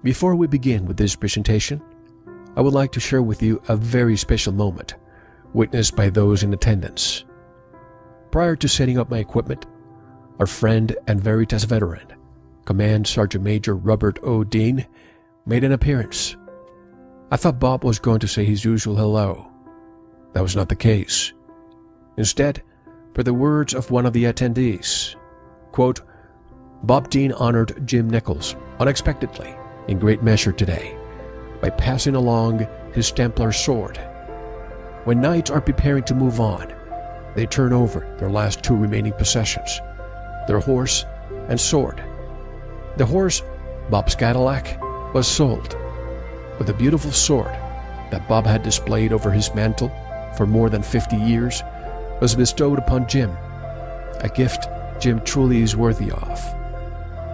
Before we begin with this presentation, I would like to share with you a very special moment witnessed by those in attendance. Prior to setting up my equipment, our friend and Veritas veteran, Command Sergeant Major Robert O. Dean, made an appearance. I thought Bob was going to say his usual hello. That was not the case. Instead, per the words of one of the attendees, quote, Bob Dean honored Jim Nichols unexpectedly, in great measure today, by passing along his Templar sword. When knights are preparing to move on, they turn over their last two remaining possessions, their horse and sword. The horse, Bob's Cadillac, was sold, but the beautiful sword that Bob had displayed over his mantle for more than 50 years was bestowed upon Jim, a gift Jim truly is worthy of.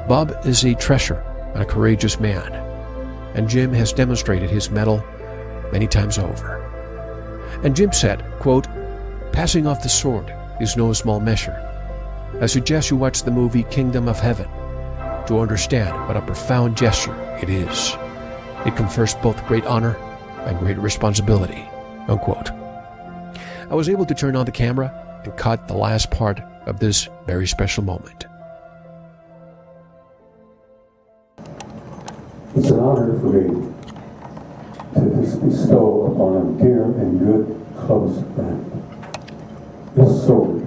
Bob is a treasure and a courageous man, and Jim has demonstrated his mettle many times over. And Jim said, quote, passing off the sword is no small measure. I suggest you watch the movie Kingdom of Heaven to understand what a profound gesture it is. It confers both great honor and great responsibility, unquote. I was able to turn on the camera and cut the last part of this very special moment. It's an honor for me to bestow upon a dear and good close friend this sword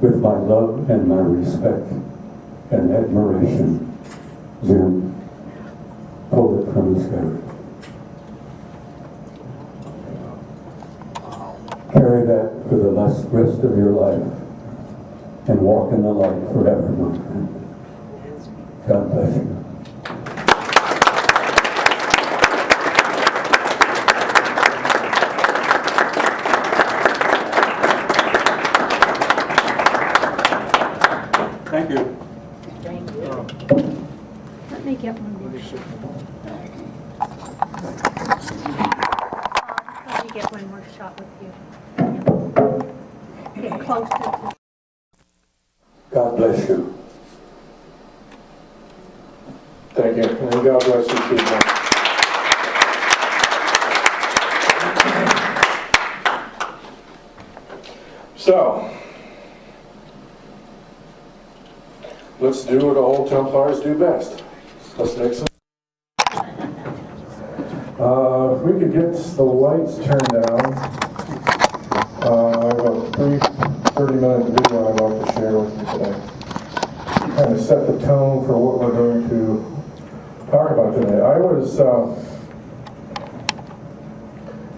with my love and my respect and admiration. Jim, pull it from his scabbard. Carry that for the rest of your life and walk in the light forever, my friend. God bless you. Thank you. Thank you. Let me get one more shot. Let me get one more shot with you. Get close to. God bless you. Thank you. And God bless you too, man. So, let's do what old Templars do best. Let's make some. If we could get the lights turned down, I have a brief 30-minute video I'd like to share with you today. Kind of set the tone for what we're going to talk about today. I was,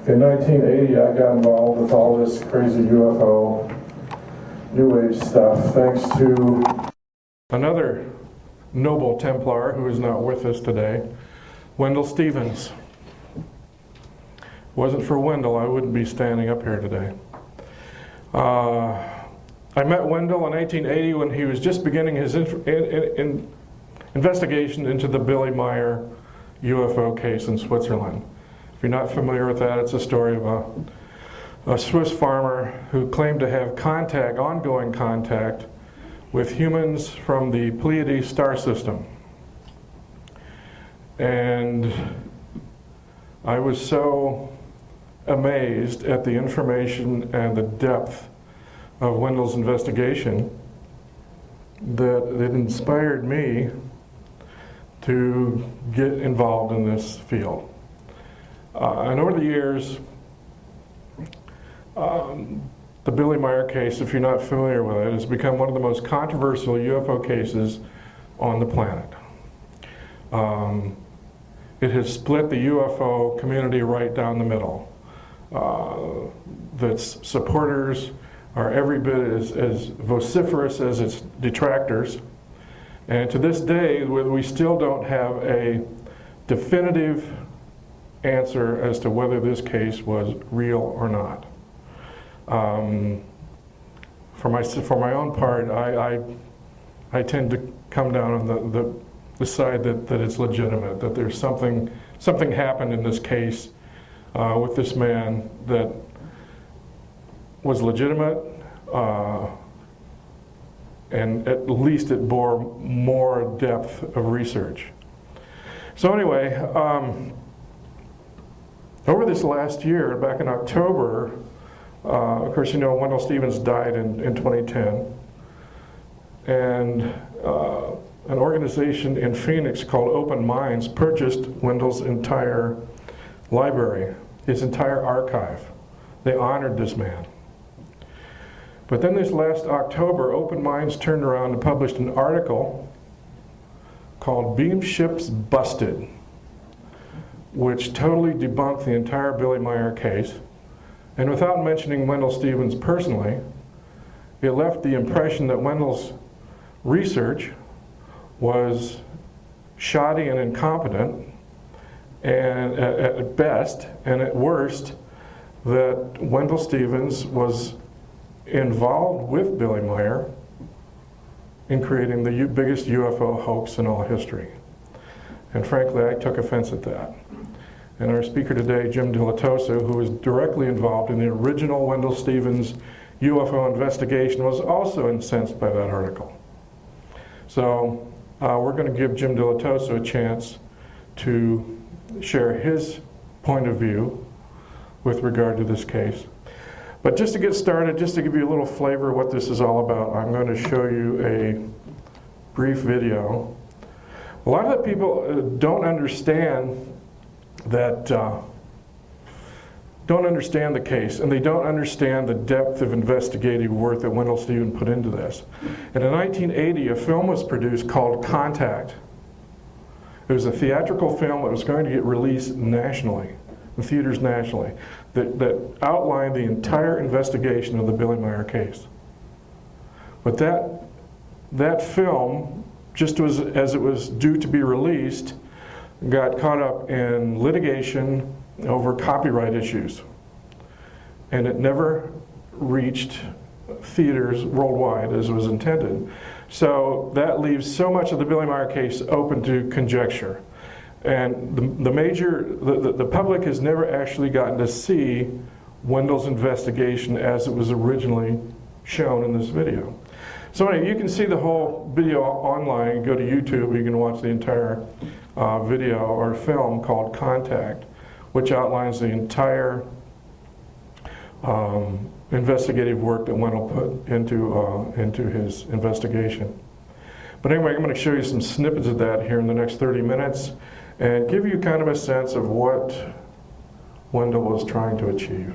in 1980, I got involved with all this crazy UFO, New Age stuff, thanks to another noble Templar who is not with us today, Wendell Stevens. Wasn't for Wendell, I wouldn't be standing up here today. I met Wendell in 1980 when he was just beginning his investigation into the Billy Meier UFO case in Switzerland. If you're not familiar with that, it's a story of a Swiss farmer who claimed to have contact, ongoing contact, with humans from the Pleiades star system. And I was so amazed at the information and the depth of Wendell's investigation that it inspired me to get involved in this field. And over the years, the Billy Meier case, if you're not familiar with it, has become one of the most controversial UFO cases on the planet. It has split the UFO community right down the middle. Its supporters are every bit as vociferous as its detractors. And to this day, we still don't have a definitive answer as to whether this case was real or not. For my own part, I tend to come down on the side that it's legitimate, that there's something happened in this case with this man that was legitimate, and at least it bore more depth of research. So anyway, over this last year, back in October, of course, you know, Wendell Stevens died in 2010. And an organization in Phoenix called Open Minds purchased Wendell's entire library, his entire archive. They honored this man. But then this last October, Open Minds turned around and published an article called Beam Ships Busted, which totally debunked the entire Billy Meier case. And without mentioning Wendell Stevens personally, it left the impression that Wendell's research was shoddy and incompetent, and at best, and at worst, that Wendell Stevens was involved with Billy Meier in creating the biggest UFO hoax in all history. And frankly, I took offense at that. And our speaker today, Jim Dilettoso, who was directly involved in the original Wendell Stevens UFO investigation, was also incensed by that article. So we're going to give Jim Dilettoso a chance to share his point of view with regard to this case. But just to get started, just to give you a little flavor of what this is all about, I'm going to show you a brief video. A lot of the people don't understand that, don't understand the case, and they don't understand the depth of investigative work that Wendell Stevens put into this. And in 1980, a film was produced called Contact. It was a theatrical film that was going to get released nationally, in theaters nationally, that outlined the entire investigation of the Billy Meier case. But that film, just as it was due to be released, got caught up in litigation over copyright issues. And it never reached theaters worldwide as was intended. So that leaves so much of the Billy Meier case open to conjecture. And the public has never actually gotten to see Wendell's investigation as it was originally shown in this video. So anyway, you can see the whole video online. Go to YouTube, you can watch the entire video or film called Contact, which outlines the entire investigative work that Wendell put into his investigation. But anyway, I'm going to show you some snippets of that here in the next 30 minutes and give you kind of a sense of what Wendell was trying to achieve.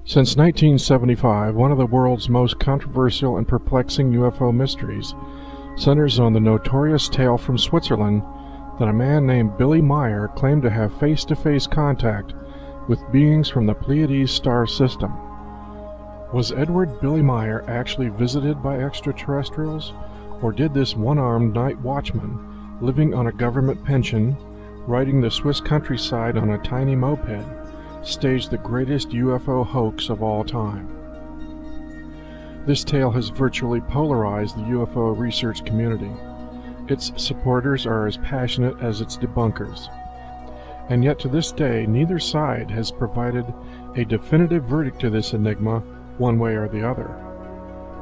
Since 1975, one of the world's most controversial and perplexing UFO mysteries centers on the notorious tale from Switzerland that a man named Billy Meier claimed to have face-to-face contact with beings from the Pleiades star system. Was Edward Billy Meier actually visited by extraterrestrials, or did this one-armed night watchman, living on a government pension, riding the Swiss countryside on a tiny moped, stage the greatest UFO hoax of all time? This tale has virtually polarized the UFO research community. Its supporters are as passionate as its debunkers. And yet to this day, neither side has provided a definitive verdict to this enigma one way or the other.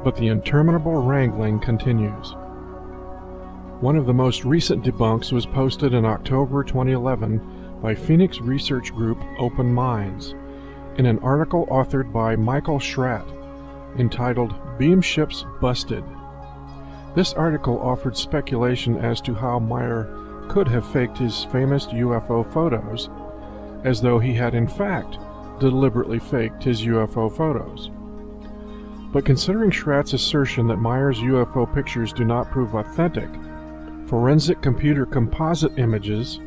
But the interminable wrangling continues. One of the most recent debunks was posted in October 2011 by Phoenix research group Open Minds in an article authored by Michael Schratt entitled "Beam Ships Busted." This article offered speculation as to how Meier could have faked his famous UFO photos, as though he had in fact deliberately faked his UFO photos. But considering Schratt's assertion that Meier's UFO pictures do not prove authentic, forensic computer composite images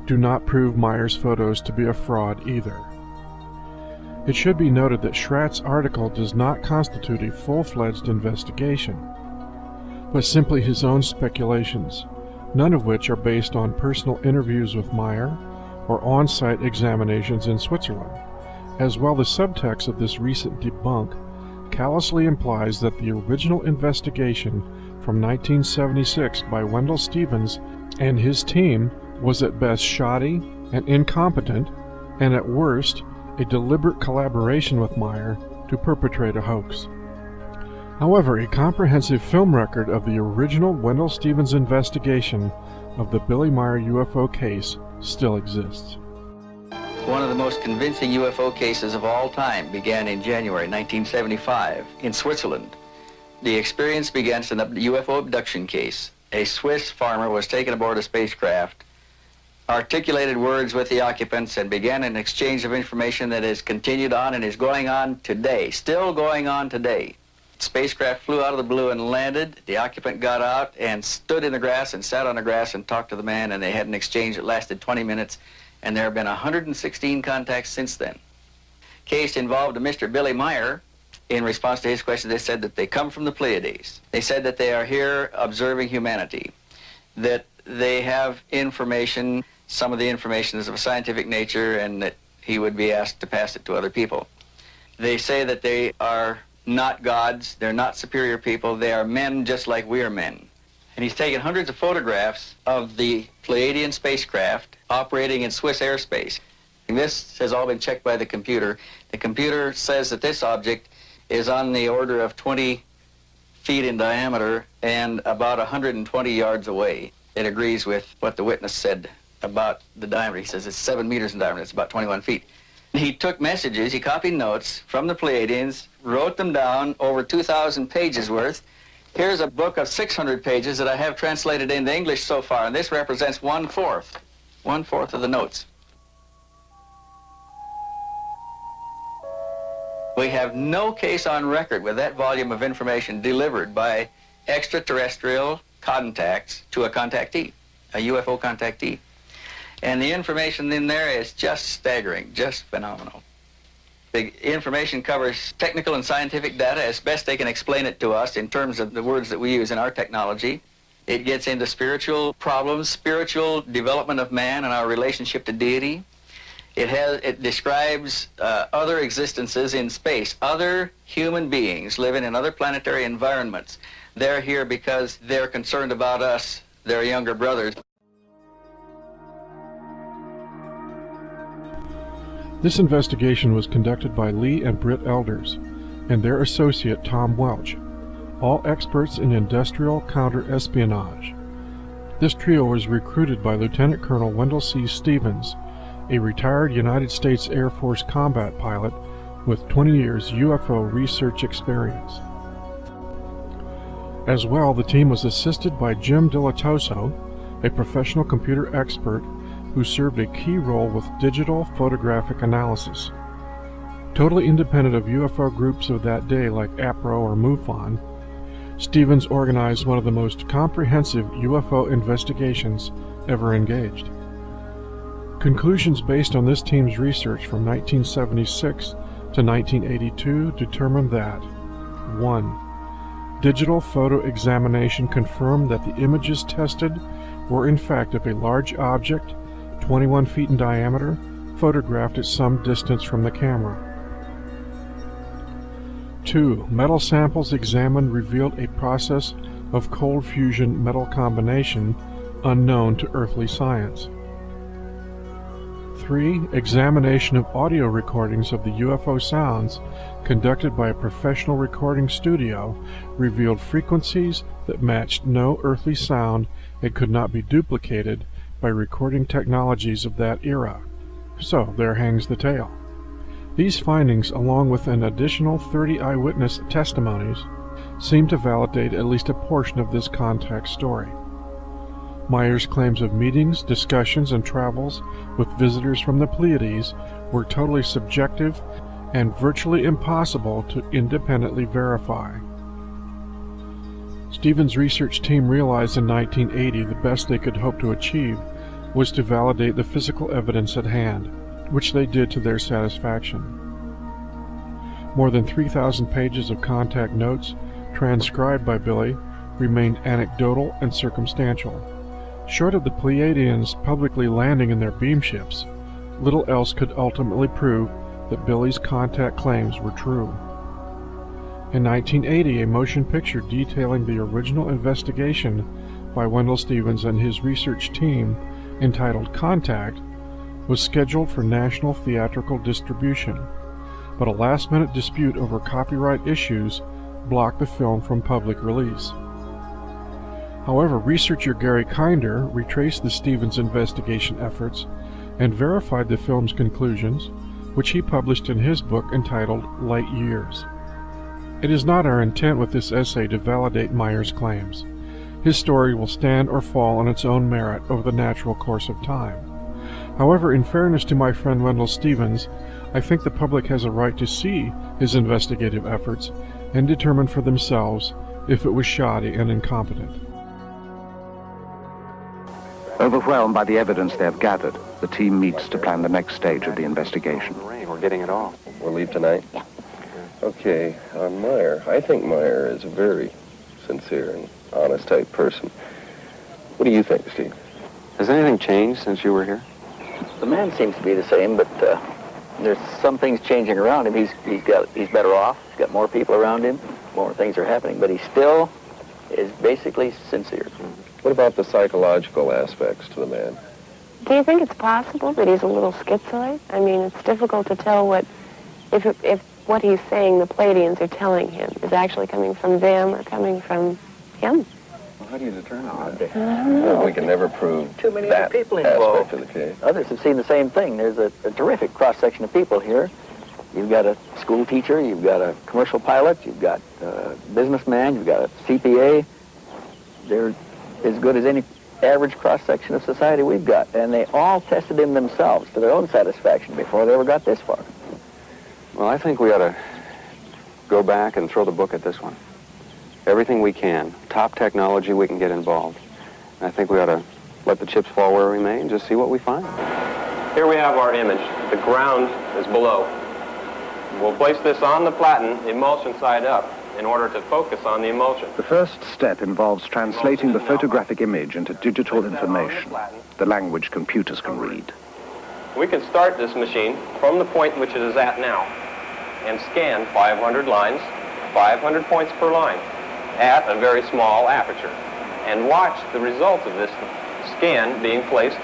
do not prove Meier's photos to be a fraud either. It should be noted that Schratt's article does not constitute a full-fledged investigation, but simply his own speculations, none of which are based on personal interviews with Meier or on-site examinations in Switzerland. As well, the subtext of this recent debunk callously implies that the original investigation from 1976 by Wendell Stevens and his team was at best shoddy and incompetent, and at worst a deliberate collaboration with Meier to perpetrate a hoax. However, a comprehensive film record of the original Wendell Stevens investigation of the Billy Meier UFO case still exists. One of the most convincing UFO cases of all time began in January 1975 in Switzerland. The experience began in a UFO abduction case. A Swiss farmer was taken aboard a spacecraft, articulated words with the occupants, and began an exchange of information that has continued on and is going on today, still going on today. The spacecraft flew out of the blue and landed. The occupant got out and stood in the grass and sat on the grass and talked to the man, and they had an exchange that lasted 20 minutes, and there have been 116 contacts since then. Case involved a Mr. Billy Meier. In response to his question, they said that they come from the Pleiades. They said that they are here observing humanity, that they have information. Some of the information is of a scientific nature, and that he would be asked to pass it to other people. They say that they are not gods, they're not superior people, they are men just like we are men. And he's taken hundreds of photographs of the Pleiadian spacecraft operating in Swiss airspace. And this has all been checked by the computer. The computer says that this object is on the order of 20 feet in diameter and about 120 yards away. It agrees with what the witness said about the diameter. He says it's 7 meters in diameter. It's about 21 feet. He took messages, he copied notes from the Pleiadians, wrote them down, over 2,000 pages worth. Here's a book of 600 pages that I have translated into English so far, and this represents 1/4 of the notes. We have no case on record with that volume of information delivered by extraterrestrial contacts to a contactee, a UFO contactee. And the information in there is just staggering, just phenomenal. The information covers technical and scientific data as best they can explain it to us in terms of the words that we use in our technology. It gets into spiritual problems, spiritual development of man and our relationship to deity. It describes other existences in space, other human beings living in other planetary environments. They're here because they're concerned about us, their younger brothers. This investigation was conducted by Lee and Britt Elders and their associate Tom Welch, all experts in industrial counter-espionage. This trio was recruited by Lieutenant Colonel Wendell C. Stevens, a retired United States Air Force combat pilot with 20 years UFO research experience. As well, the team was assisted by Jim Dilettoso, a professional computer expert who served a key role with digital photographic analysis. Totally independent of UFO groups of that day like APRO or MUFON, Stevens organized one of the most comprehensive UFO investigations ever engaged. Conclusions based on this team's research from 1976 to 1982 determined that 1. Digital photo examination confirmed that the images tested were in fact of a large object, 21 feet in diameter, photographed at some distance from the camera. 2. Metal samples examined revealed a process of cold fusion metal combination unknown to earthly science. 3. Examination of audio recordings of the UFO sounds conducted by a professional recording studio revealed frequencies that matched no earthly sound and could not be duplicated by recording technologies of that era. So there hangs the tale. These findings, along with an additional 30 eyewitness testimonies, seem to validate at least a portion of this contact story. Meier's claims of meetings, discussions, and travels with visitors from the Pleiades were totally subjective and virtually impossible to independently verify. Stevens' research team realized in 1980 the best they could hope to achieve was to validate the physical evidence at hand, which they did to their satisfaction. More than 3,000 pages of contact notes, transcribed by Billy, remained anecdotal and circumstantial. Short of the Pleiadians publicly landing in their beam ships, little else could ultimately prove that Billy's contact claims were true. In 1980, a motion picture detailing the original investigation by Wendell Stevens and his research team, entitled Contact, was scheduled for national theatrical distribution, but a last-minute dispute over copyright issues blocked the film from public release. However, researcher Gary Kinder retraced the Stevens investigation efforts and verified the film's conclusions, which he published in his book entitled Light Years. It is not our intent with this essay to validate Meier's claims. His story will stand or fall on its own merit over the natural course of time. However, in fairness to my friend Wendell Stevens, I think the public has a right to see his investigative efforts and determine for themselves if it was shoddy and incompetent. Overwhelmed by the evidence they have gathered, the team meets to plan the next stage of the investigation. We're getting it all. We'll leave tonight? Yeah. Okay, on Meier. I think Meier is a very sincere and honest type person. What do you think, Steve? Has anything changed since you were here? The man seems to be the same, but there's some things changing around him. He's better off. He's got more people around him. More things are happening, but he still is basically sincere. What about the psychological aspects to the man? Do you think it's possible that he's a little schizoid? I mean, it's difficult to tell if what he's saying the Pleiadians are telling him is actually coming from them or coming from him. Well, how do you determine that? Well, we can never prove Too many that other people aspect involved. of the case. Others have seen the same thing. There's a terrific cross-section of people here. You've got a school teacher, you've got a commercial pilot, you've got a businessman, you've got a CPA. They're as good as any average cross-section of society we've got. And they all tested him themselves to their own satisfaction before they ever got this far. Well, I think we ought to go back and throw the book at this one. Everything we can, top technology we can get involved. And I think we ought to let the chips fall where we may and just see what we find. Here we have our image. The ground is below. We'll place this on the platen, emulsion side up, in order to focus on the emulsion. The first step involves translating the photographic image into digital information, the language computers can read. We can start this machine from the point which it is at now and scan 500 lines, 500 points per line, at a very small aperture, and watch the results of this scan being placed,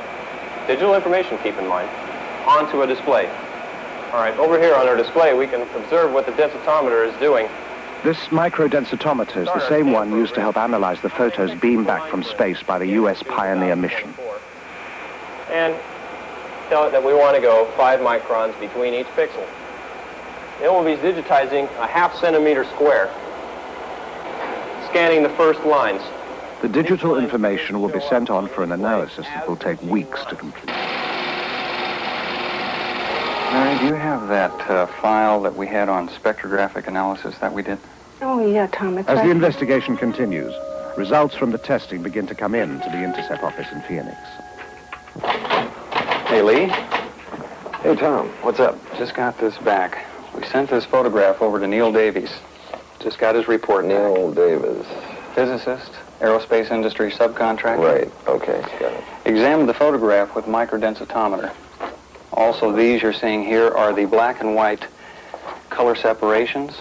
digital information, keep in mind, onto a display. All right, over here on our display, we can observe what the densitometer is doing. This microdensitometer is the same one used to help analyze the photos beamed back from space by the U.S. Pioneer mission. And tell it that we want to go 5 microns between each pixel. Then we'll be digitizing a ½ centimeter square, scanning the first lines. The digital information will be sent on for an analysis that will take weeks to complete. Mary, do you have that file that we had on spectrographic analysis that we did? Oh, yeah, Tom, it's As right. the investigation continues, results from the testing begin to come in to the Intercept office in Phoenix. Hey, Lee. Hey, Tom, what's up? Just got this back. We sent this photograph over to Neil Davies. Just got his report. Neil Davis. Physicist, aerospace industry subcontractor. Right, okay, got it. Examined the photograph with microdensitometer. Also, these you're seeing here are the black and white color separations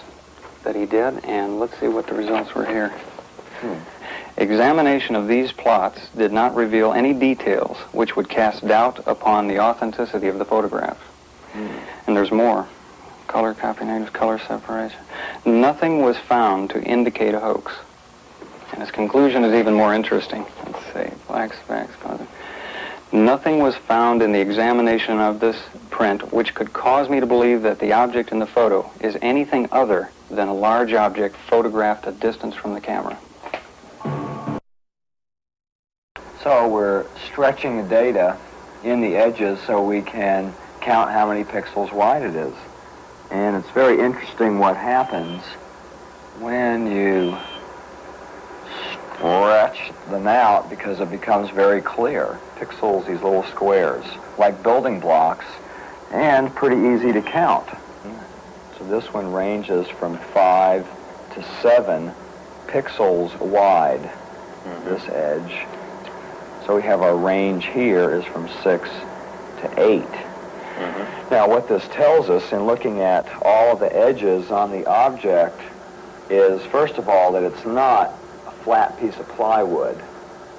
that he did, and let's see what the results were here. Examination of these plots did not reveal any details which would cast doubt upon the authenticity of the photograph. And there's more. Color copy negatives, color separation. Nothing was found to indicate a hoax. And his conclusion is even more interesting. Let's see, black specks, color. Nothing was found in the examination of this print which could cause me to believe that the object in the photo is anything other than a large object photographed at distance from the camera. So we're stretching the data in the edges so we can count how many pixels wide it is. And it's very interesting what happens when you stretch them out because it becomes very clear. Pixels, these little squares, like building blocks, and pretty easy to count. So this one ranges from 5 to 7 pixels wide, this edge. So we have our range here is from 6 to 8. Now what this tells us in looking at all of the edges on the object is, first of all, that it's not a flat piece of plywood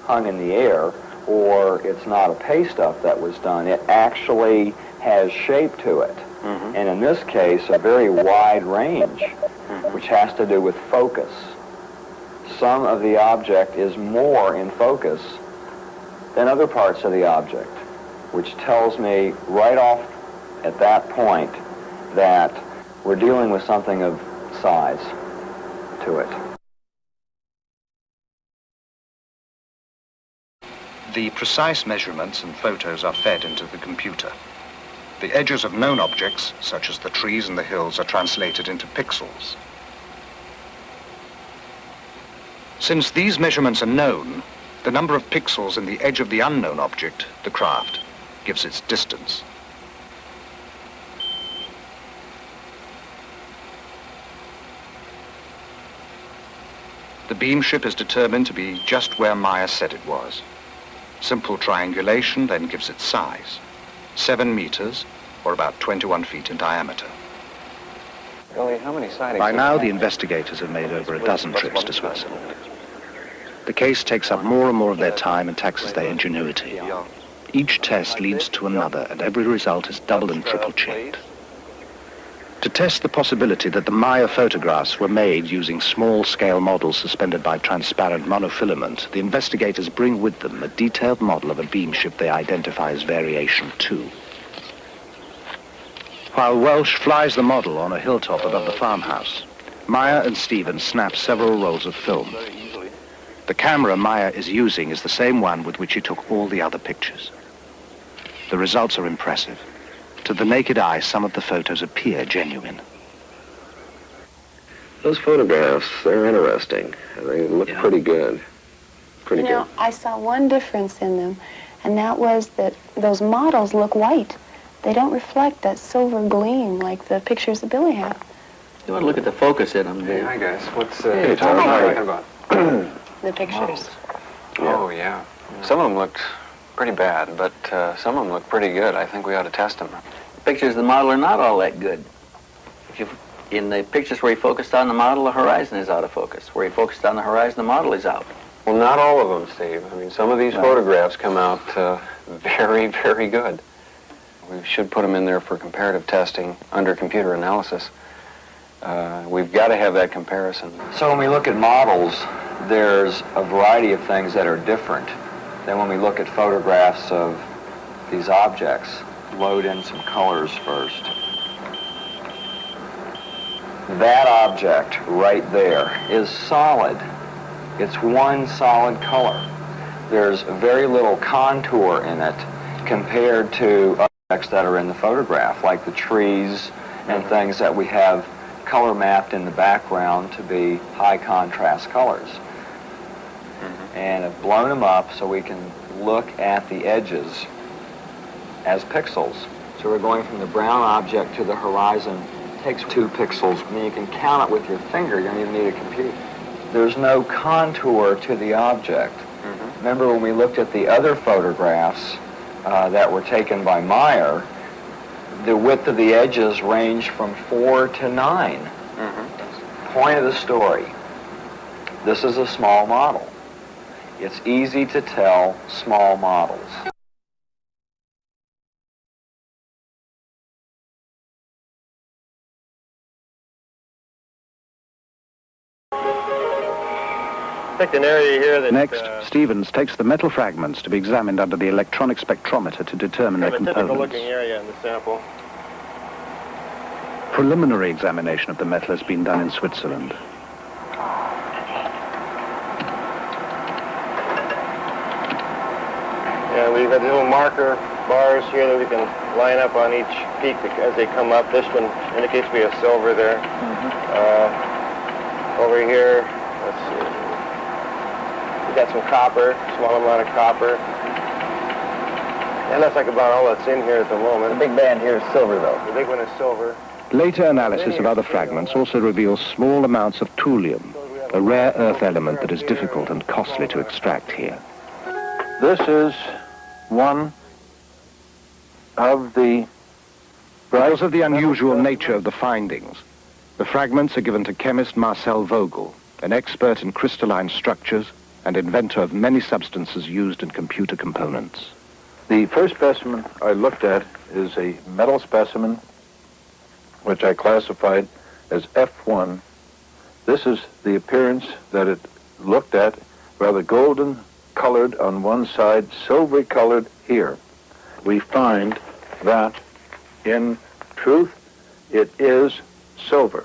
hung in the air, or it's not a pay stuff that was done. It actually has shape to it. And in this case, a very wide range, which has to do with focus. Some of the object is more in focus than other parts of the object, which tells me right off at that point that we're dealing with something of size to it. The precise measurements and photos are fed into the computer. The edges of known objects, such as the trees and the hills, are translated into pixels. Since these measurements are known, the number of pixels in the edge of the unknown object, the craft, gives its distance. The beam ship is determined to be just where Meier said it was. Simple triangulation then gives its size, 7 meters, or about 21 feet in diameter. Billy, how many sightings? By now, the investigators have made over a dozen trips to Switzerland. The case takes up more and more of their time and taxes their ingenuity. Each test leads to another, and every result is double and triple checked. To test the possibility that the Meier photographs were made using small-scale models suspended by transparent monofilament, the investigators bring with them a detailed model of a beam ship they identify as Variation 2. While Welsh flies the model on a hilltop above the farmhouse, Meier and Stevens snap several rolls of film. The camera Meier is using is the same one with which he took all the other pictures. The results are impressive. To the naked eye, some of the photos appear genuine. Those photographs, they're interesting. They look pretty good. Pretty You know, I saw one difference in them, and that was that those models look white. They don't reflect that silver gleam like the pictures that Billy had. You want to look at the focus in them, Dave? Hey, hi guys. What's Hey, Tom, Tom. what are you talking about? The pictures. Oh, yeah. Some of them looked pretty bad, but some of them look pretty good. I think we ought to test them. Pictures of the model are not all that good. In the pictures where he focused on the model, the horizon is out of focus. Where he focused on the horizon, the model is out. Well, not all of them, Steve. I mean, some of these photographs come out very, very good. We should put them in there for comparative testing under computer analysis. We've got to have that comparison. So when we look at models, there's a variety of things that are different than when we look at photographs of these objects. Load in some colors first. That object right there is solid. It's one solid color. There's very little contour in it compared to objects that are in the photograph, like the trees and things that we have color mapped in the background to be high contrast colors. And have blown them up so we can look at the edges as pixels. So we're going from the brown object to the horizon. It takes 2 pixels, and then you can count it with your finger. You don't even need a computer. There's no contour to the object. Remember when we looked at the other photographs that were taken by Meier, the width of the edges range from 4 to 9. Point of the story. This is a small model. It's easy to tell small models. Picked an area here that... Next, Stevens takes the metal fragments to be examined under the electronic spectrometer to determine their components. A typical-looking area in the sample. Preliminary examination of the metal has been done in Switzerland. Yeah, we've got little marker bars here that we can line up on each peak as they come up. This one indicates we have silver there. Over here, let's see. We've got some copper, small amount of copper. And that's like about all that's in here at the moment. The big band here is silver, though. The big one is silver. Later analysis of other fragments also reveals small amounts of thulium, a rare earth element that is difficult and costly to extract here. This is one of the... Because of the unusual nature of the findings, the fragments are given to chemist Marcel Vogel, an expert in crystalline structures and inventor of many substances used in computer components. The first specimen I looked at is a metal specimen, which I classified as F1. This is the appearance that it looked at, rather golden colored on one side, silvery colored here. We find that, in truth, it is silver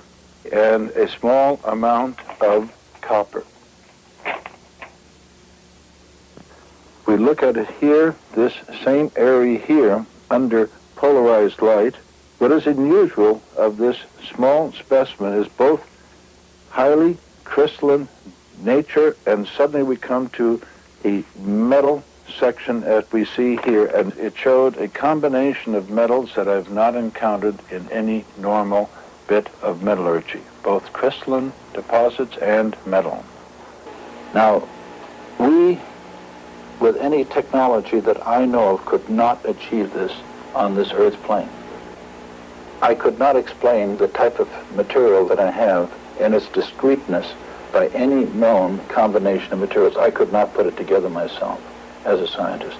and a small amount of copper. We look at it here, this same area here, under polarized light. What is unusual of this small specimen is both highly crystalline nature, and suddenly we come to a metal section as we see here, and it showed a combination of metals that I've not encountered in any normal bit of metallurgy, both crystalline deposits and metal. Now, we, with any technology that I know of, could not achieve this on this Earth's plane. I could not explain the type of material that I have and its discreteness by any known combination of materials. I could not put it together myself as a scientist.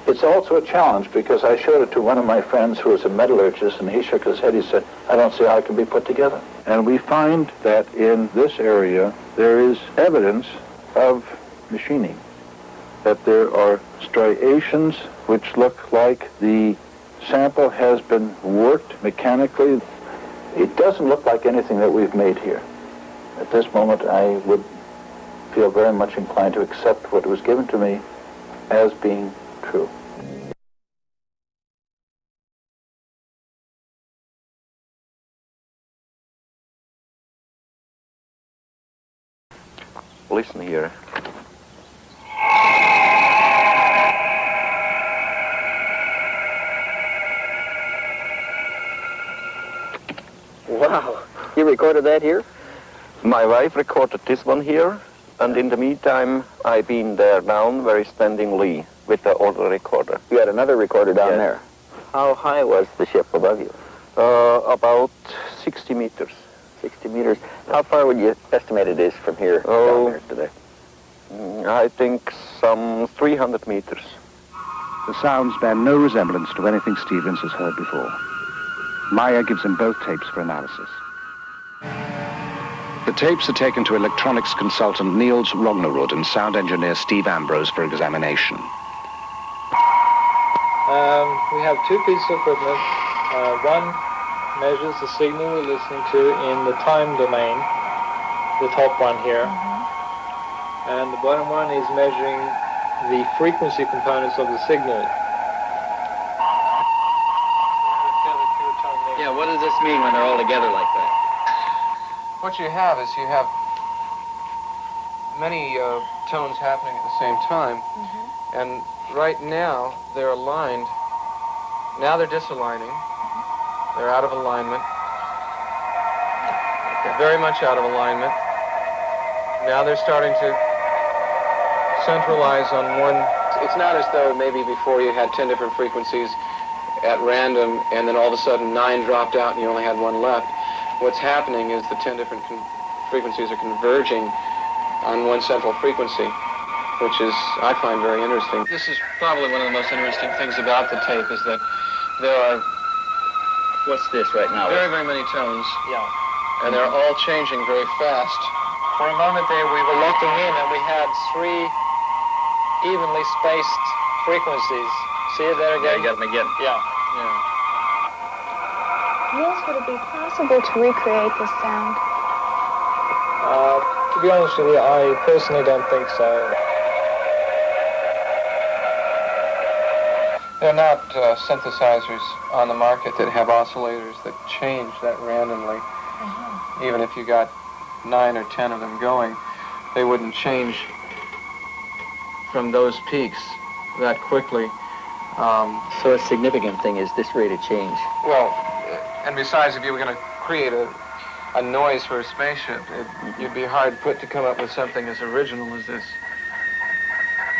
It's also a challenge because I showed it to one of my friends who was a metallurgist, and he shook his head. He said, I don't see how it can be put together. And we find that in this area there is evidence of machining, that there are striations which look like the sample has been worked mechanically. It doesn't look like anything that we've made here. At this moment, I would feel very much inclined to accept what was given to me as being true. Listen here. Wow, you recorded that here? My wife recorded this one here, and in the meantime, I've been there down where he's standing Lee with the older recorder. You had another recorder down there. How high was the ship above you? About 60 meters. 60 meters. How far would you estimate it is from here down there today? I think some 300 meters. The sounds bear no resemblance to anything Stevens has heard before. Meier gives him both tapes for analysis. The tapes are taken to electronics consultant Niels Rognerud and sound engineer Steve Ambrose for examination. We have two pieces of equipment. One measures the signal we're listening to in the time domain, the top one here. And the bottom one is measuring the frequency components of the signal. Yeah, what does this mean when they're all together like that? What you have is you have many tones happening at the same time. And right now, they're aligned. Now they're disaligning. They're out of alignment. They're very much out of alignment. Now they're starting to centralize on one. It's not as though maybe before you had 10 different frequencies at random, and then all of a sudden 9 dropped out and you only had 1 left. What's happening is the 10 different frequencies are converging on one central frequency, which is, I find, very interesting. This is probably one of the most interesting things about the tape, is that there are... What's this right now? Very, very many tones. Yeah. And they're all changing very fast. For a moment there, we were looking in and we had 3 evenly spaced frequencies. See it there again? Yeah, you got them again. Yeah. Niels, would it be possible to recreate this sound? To be honest with you, I personally don't think so. There are not synthesizers on the market that have oscillators that change that randomly. Even if you got 9 or 10 of them going, they wouldn't change from those peaks that quickly. So a significant thing is this rate of change. Well, and besides, if you were going to create a noise for a spaceship, you'd be hard put to come up with something as original as this.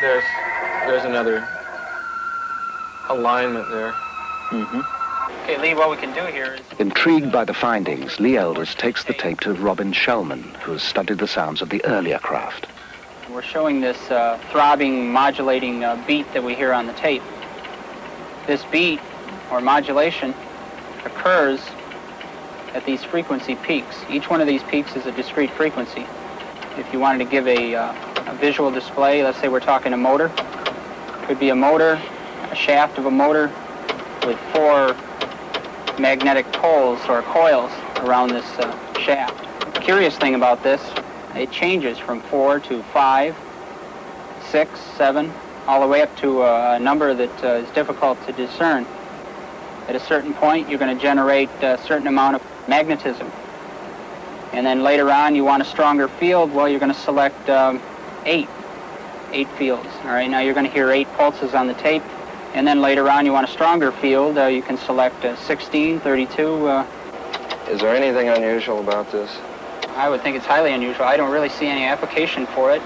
There's another alignment there. Okay, Lee, what we can do here is... Intrigued by the findings, Lee Elders takes the tape to Robin Shellman, who has studied the sounds of the earlier craft. We're showing this throbbing, modulating beat that we hear on the tape. This beat, or modulation, occurs at these frequency peaks. Each one of these peaks is a discrete frequency. If you wanted to give a visual display, let's say we're talking a motor. Could be a motor, a shaft of a motor with 4 magnetic poles or coils around this shaft. The curious thing about this, it changes from 4 to 5, 6, 7, all the way up to a number that is difficult to discern. At a certain point, you're going to generate a certain amount of magnetism. And then later on, you want a stronger field, well, you're going to select 8 fields. All right, now you're going to hear 8 pulses on the tape. And then later on, you want a stronger field, you can select 16, 32. Is there anything unusual about this? I would think it's highly unusual. I don't really see any application for it,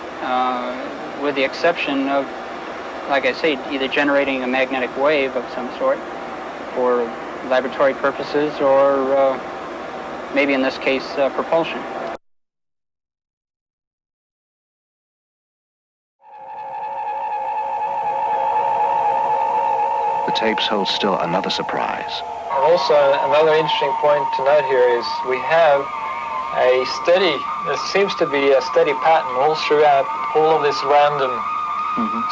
with the exception of, like I say, either generating a magnetic wave of some sort for laboratory purposes or maybe in this case, propulsion. The tapes hold still another surprise. Also, another interesting point to note here is we have there seems to be a steady pattern all throughout all of this random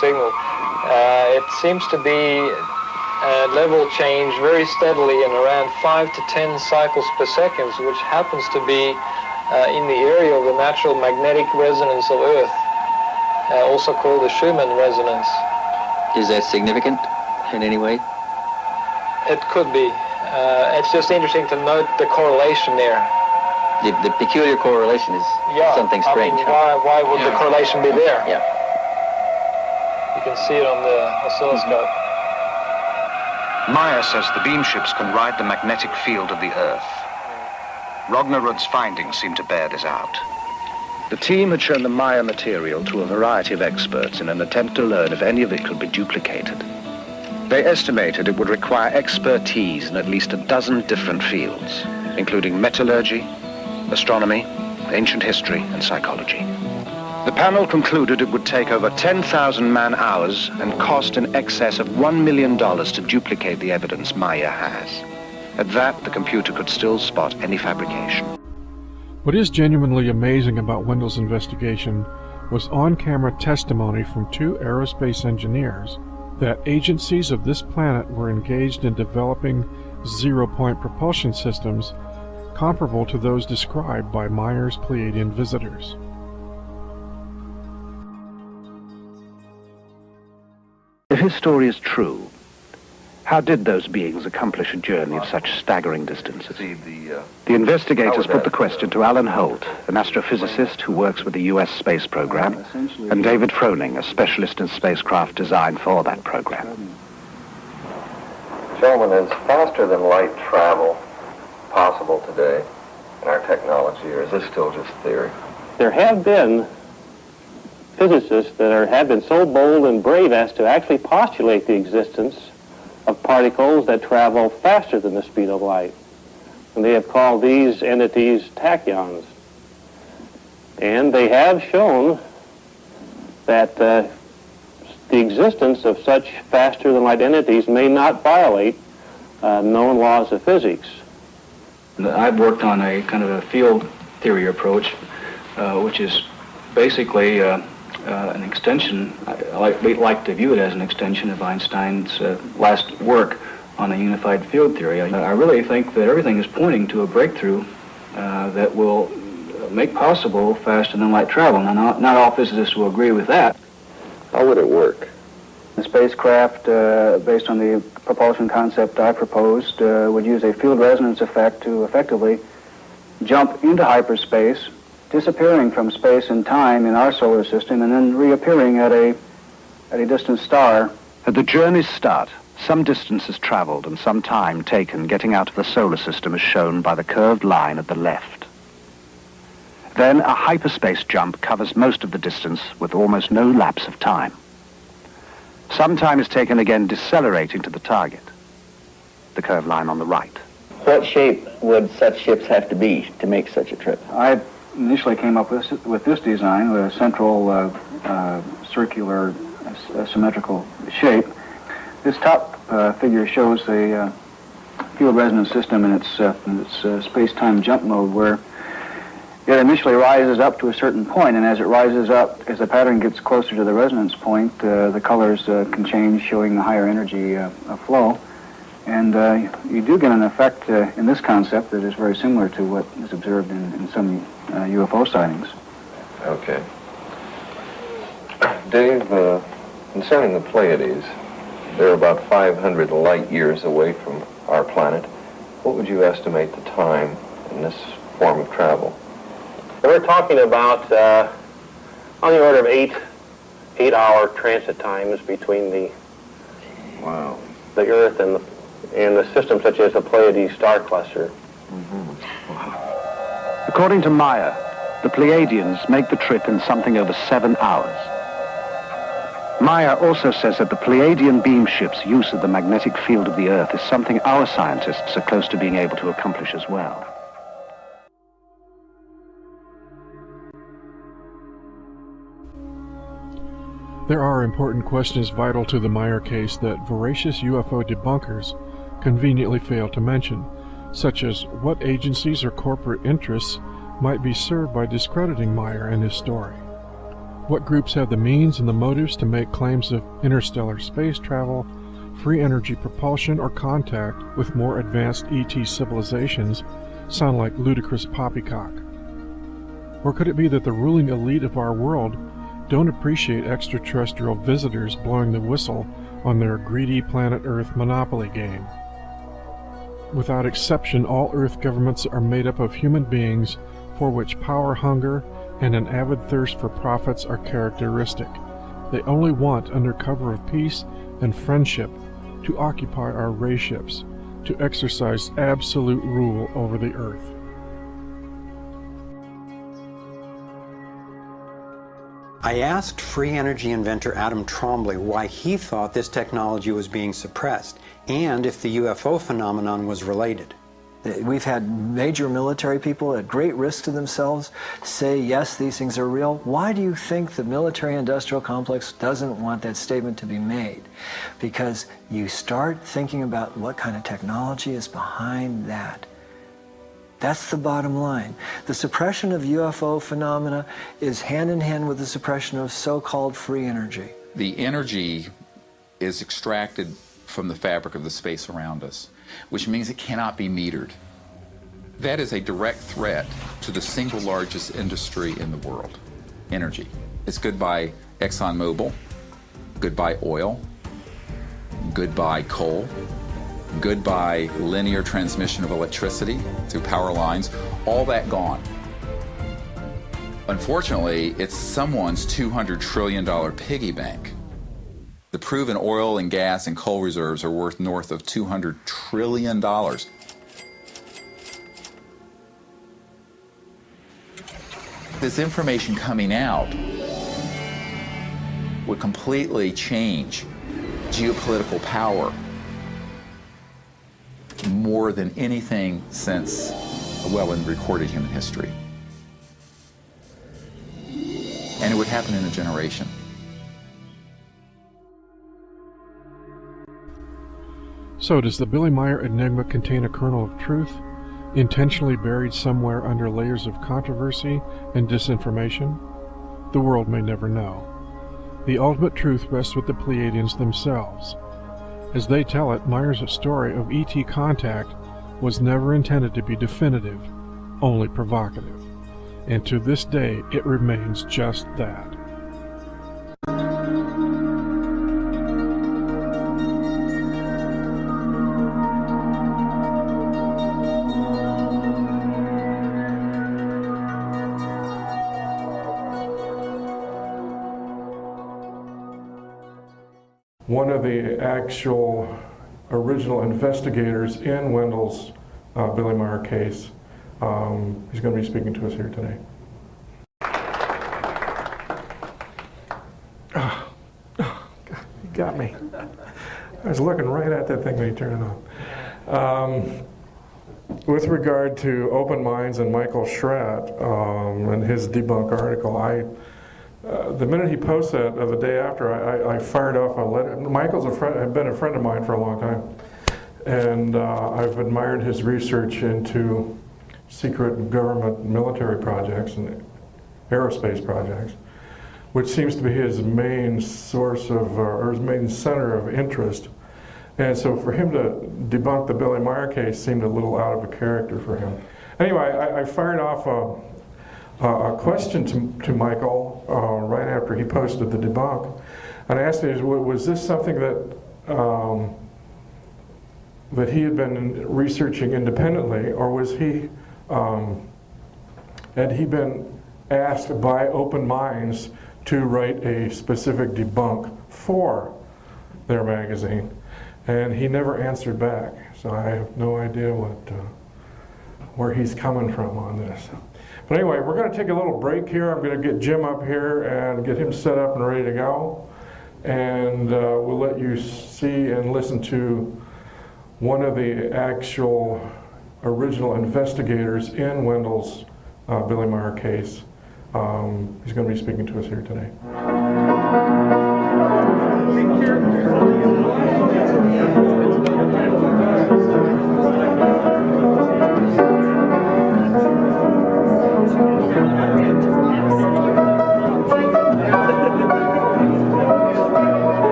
signal. It seems to be a level change very steadily in around 5 to 10 cycles per second, which happens to be in the area of the natural magnetic resonance of Earth, also called the Schumann resonance. Is that significant in any way? It could be. It's just interesting to note the correlation there. The peculiar correlation is something strange. I mean, why would the correlation be there? Yeah. You can see it on the oscilloscope. Meier says the beam ships can ride the magnetic field of the Earth. Rognerud's findings seem to bear this out. The team had shown the Meier material to a variety of experts in an attempt to learn if any of it could be duplicated. They estimated it would require expertise in at least a dozen different fields, including metallurgy, astronomy, ancient history, and psychology. The panel concluded it would take over 10,000 man-hours and cost in excess of $1 million to duplicate the evidence Meier has. At that, the computer could still spot any fabrication. What is genuinely amazing about Wendell's investigation was on-camera testimony from 2 aerospace engineers that agencies of this planet were engaged in developing zero-point propulsion systems comparable to those described by Meier's Pleiadian visitors. If his story is true, How did those beings accomplish a journey of such staggering distances? The investigators put the question to Alan Holt, an astrophysicist who works with the U.S. space program, and David Froning, a specialist in spacecraft design for that program. Gentlemen, is faster than light travel possible today in our technology, or is this still just theory? There have been physicists that have been so bold and brave as to actually postulate the existence of particles that travel faster than the speed of light. And they have called these entities tachyons. And they have shown that the existence of such faster-than-light entities may not violate known laws of physics. I've worked on a kind of a field theory approach, which is basically an extension. I like to view it as an extension of Einstein's last work on a unified field theory. I really think that everything is pointing to a breakthrough that will make possible faster-than-light travel. Now, not all physicists will agree with that. How would it work? The spacecraft, based on the propulsion concept I proposed, would use a field resonance effect to effectively jump into hyperspace, disappearing from space and time in our solar system, and then reappearing at a distant star. At the journey's start, some distance is traveled and some time taken getting out of the solar system is shown by the curved line at the left. Then a hyperspace jump covers most of the distance with almost no lapse of time. Some time is taken again decelerating to the target, the curved line on the right. What shape would such ships have to be to make such a trip? I initially came up with this design, with a central circular symmetrical shape. This top figure shows the field resonance system in its space-time jump mode, where it initially rises up to a certain point, and as it rises up, as the pattern gets closer to the resonance point, the colors can change, showing the higher energy flow. And you do get an effect in this concept that is very similar to what is observed in some UFO sightings. Okay. Dave, concerning the Pleiades, they're about 500 light years away from our planet. What would you estimate the time in this form of travel? We're talking about on the order of eight-hour transit times between the Earth and the system such as the Pleiades star cluster. According to Meier, the Pleiadians make the trip in something over 7 hours. Meier also says that the Pleiadian beam ship's use of the magnetic field of the Earth is something our scientists are close to being able to accomplish as well. There are important questions vital to the Meier case that voracious UFO debunkers conveniently fail to mention, such as what agencies or corporate interests might be served by discrediting Meier and his story. What groups have the means and the motives to make claims of interstellar space travel, free energy propulsion, or contact with more advanced ET civilizations sound like ludicrous poppycock? Or could it be that the ruling elite of our world don't appreciate extraterrestrial visitors blowing the whistle on their greedy planet Earth monopoly game? Without exception, all Earth governments are made up of human beings for which power hunger and an avid thirst for profits are characteristic. They only want, under cover of peace and friendship, to occupy our ray ships, to exercise absolute rule over the Earth. I asked free energy inventor Adam Trombley why he thought this technology was being suppressed, and if the UFO phenomenon was related. We've had major military people at great risk to themselves say, yes, these things are real. Why do you think the military-industrial complex doesn't want that statement to be made? Because you start thinking about what kind of technology is behind that. That's the bottom line. The suppression of UFO phenomena is hand in hand with the suppression of so-called free energy. The energy is extracted from the fabric of the space around us, which means it cannot be metered. That is a direct threat to the single largest industry in the world, energy. It's goodbye ExxonMobil, goodbye oil, goodbye coal, Goodbye linear transmission of electricity through power lines, all that gone. Unfortunately, it's someone's $200 trillion piggy bank. The proven oil and gas and coal reserves are worth north of $200 trillion. This information coming out would completely change geopolitical power more than anything since, well, in recorded human history. And it would happen in a generation. So does the Billy Meier Enigma contain a kernel of truth, intentionally buried somewhere under layers of controversy and disinformation? The world may never know. The ultimate truth rests with the Pleiadians themselves. As they tell it, Meier's story of ET contact was never intended to be definitive, only provocative. And to this day, it remains just that. One of the actual original investigators in Wendell's Billy Meier case, he's going to be speaking to us here today. Oh, God, he got me. I was looking right at that thing when he turned it on. With regard to open minds and Michael Schratt and his debunk article, the minute he posted that, the day after, I fired off a letter. Michael's had been a friend of mine for a long time, and I've admired his research into secret government military projects and aerospace projects, which seems to be his main source of, or his main center of interest. And so for him to debunk the Billy Meier case seemed a little out of character for him. Anyway, I fired off a question to Michael right after he posted the debunk, and I asked him, was this something that that he had been researching independently, or was he had he been asked by Open Minds to write a specific debunk for their magazine? And he never answered back, so I have no idea where he's coming from on this. But anyway, we're going to take a little break here. I'm going to get Jim up here and get him set up and ready to go. And we'll let you see and listen to one of the actual original investigators in Wendell's Billy Meier case. He's going to be speaking to us here today.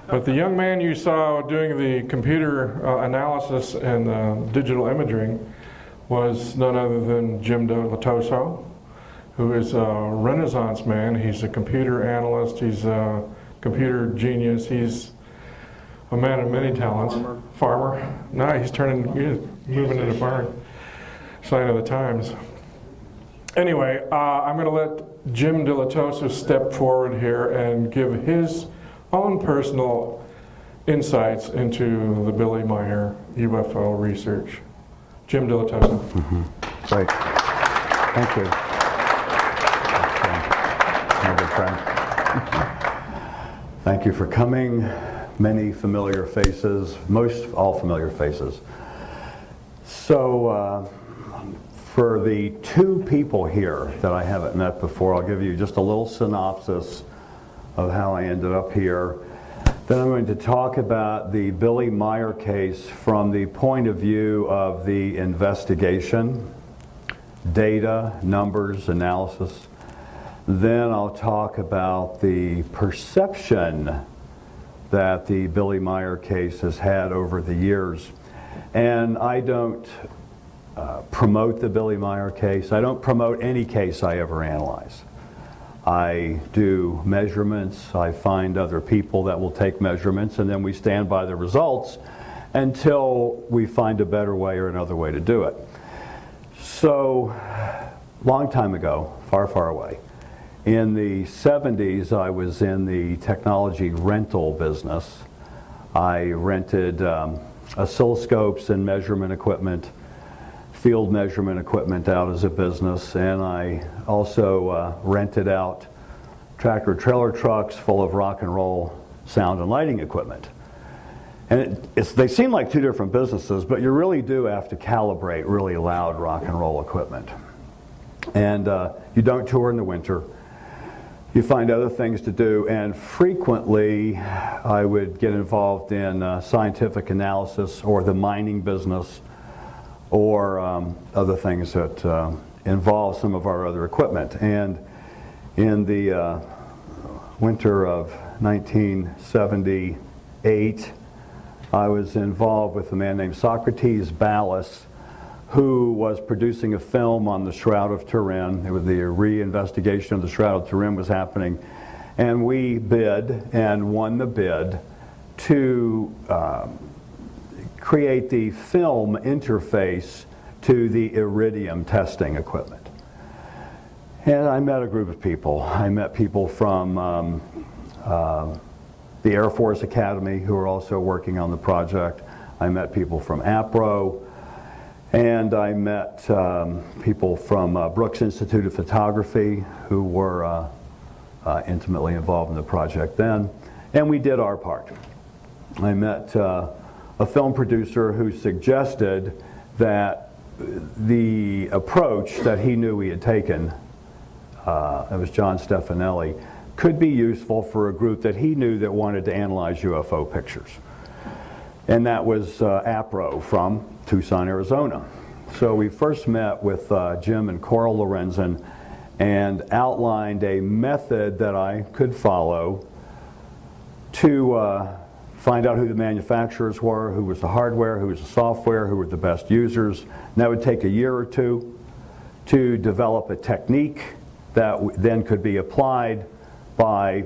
But the young man you saw doing the computer analysis and digital imaging was none other than Jim Dilettoso, who is a Renaissance man. He's a computer analyst, he's a computer genius, he's a man of many talents. Farmer. No, he's moving into farming. Sign of the times. Anyway, I'm going to let Jim Dilettoso step forward here and give his own personal insights into the Billy Meier UFO research. Jim Dilettoso. Great. Thank you. My good friend. Thank you for coming. Many familiar faces, all familiar faces. So, for the two people here that I haven't met before, I'll give you just a little synopsis of how I ended up here. Then I'm going to talk about the Billy Meier case from the point of view of the investigation, data, numbers, analysis. Then I'll talk about the perception that the Billy Meier case has had over the years. And I don't promote the Billy Meier case. I don't promote any case I ever analyze. I do measurements, I find other people that will take measurements, and then we stand by the results until we find a better way or another way to do it. So, long time ago, far, far away, in the 70s, I was in the technology rental business. I rented oscilloscopes and measurement equipment, field measurement equipment out as a business, and I also rented out tractor trailer trucks full of rock and roll sound and lighting equipment. And they seem like two different businesses, but you really do have to calibrate really loud rock and roll equipment. And you don't tour in the winter. You find other things to do, and frequently I would get involved in scientific analysis or the mining business, or other things that involve some of our other equipment. And in the winter of 1978, I was involved with a man named Socrates Ballas, who was producing a film on the Shroud of Turin. It was the reinvestigation of the Shroud of Turin was happening. And we bid and won the bid to create the film interface to the iridium testing equipment. And I met a group of people. I met people from the Air Force Academy who were also working on the project. I met people from APRO, and I met people from Brooks Institute of Photography who were intimately involved in the project then, and we did our part. I met a film producer who suggested that the approach that he knew he had taken, it was John Stefanelli, could be useful for a group that he knew that wanted to analyze UFO pictures. And that was APRO from Tucson, Arizona. So we first met with Jim and Coral Lorenzen and outlined a method that I could follow to find out who the manufacturers were, who was the hardware, who was the software, who were the best users. And that would take a year or two to develop a technique that then could be applied by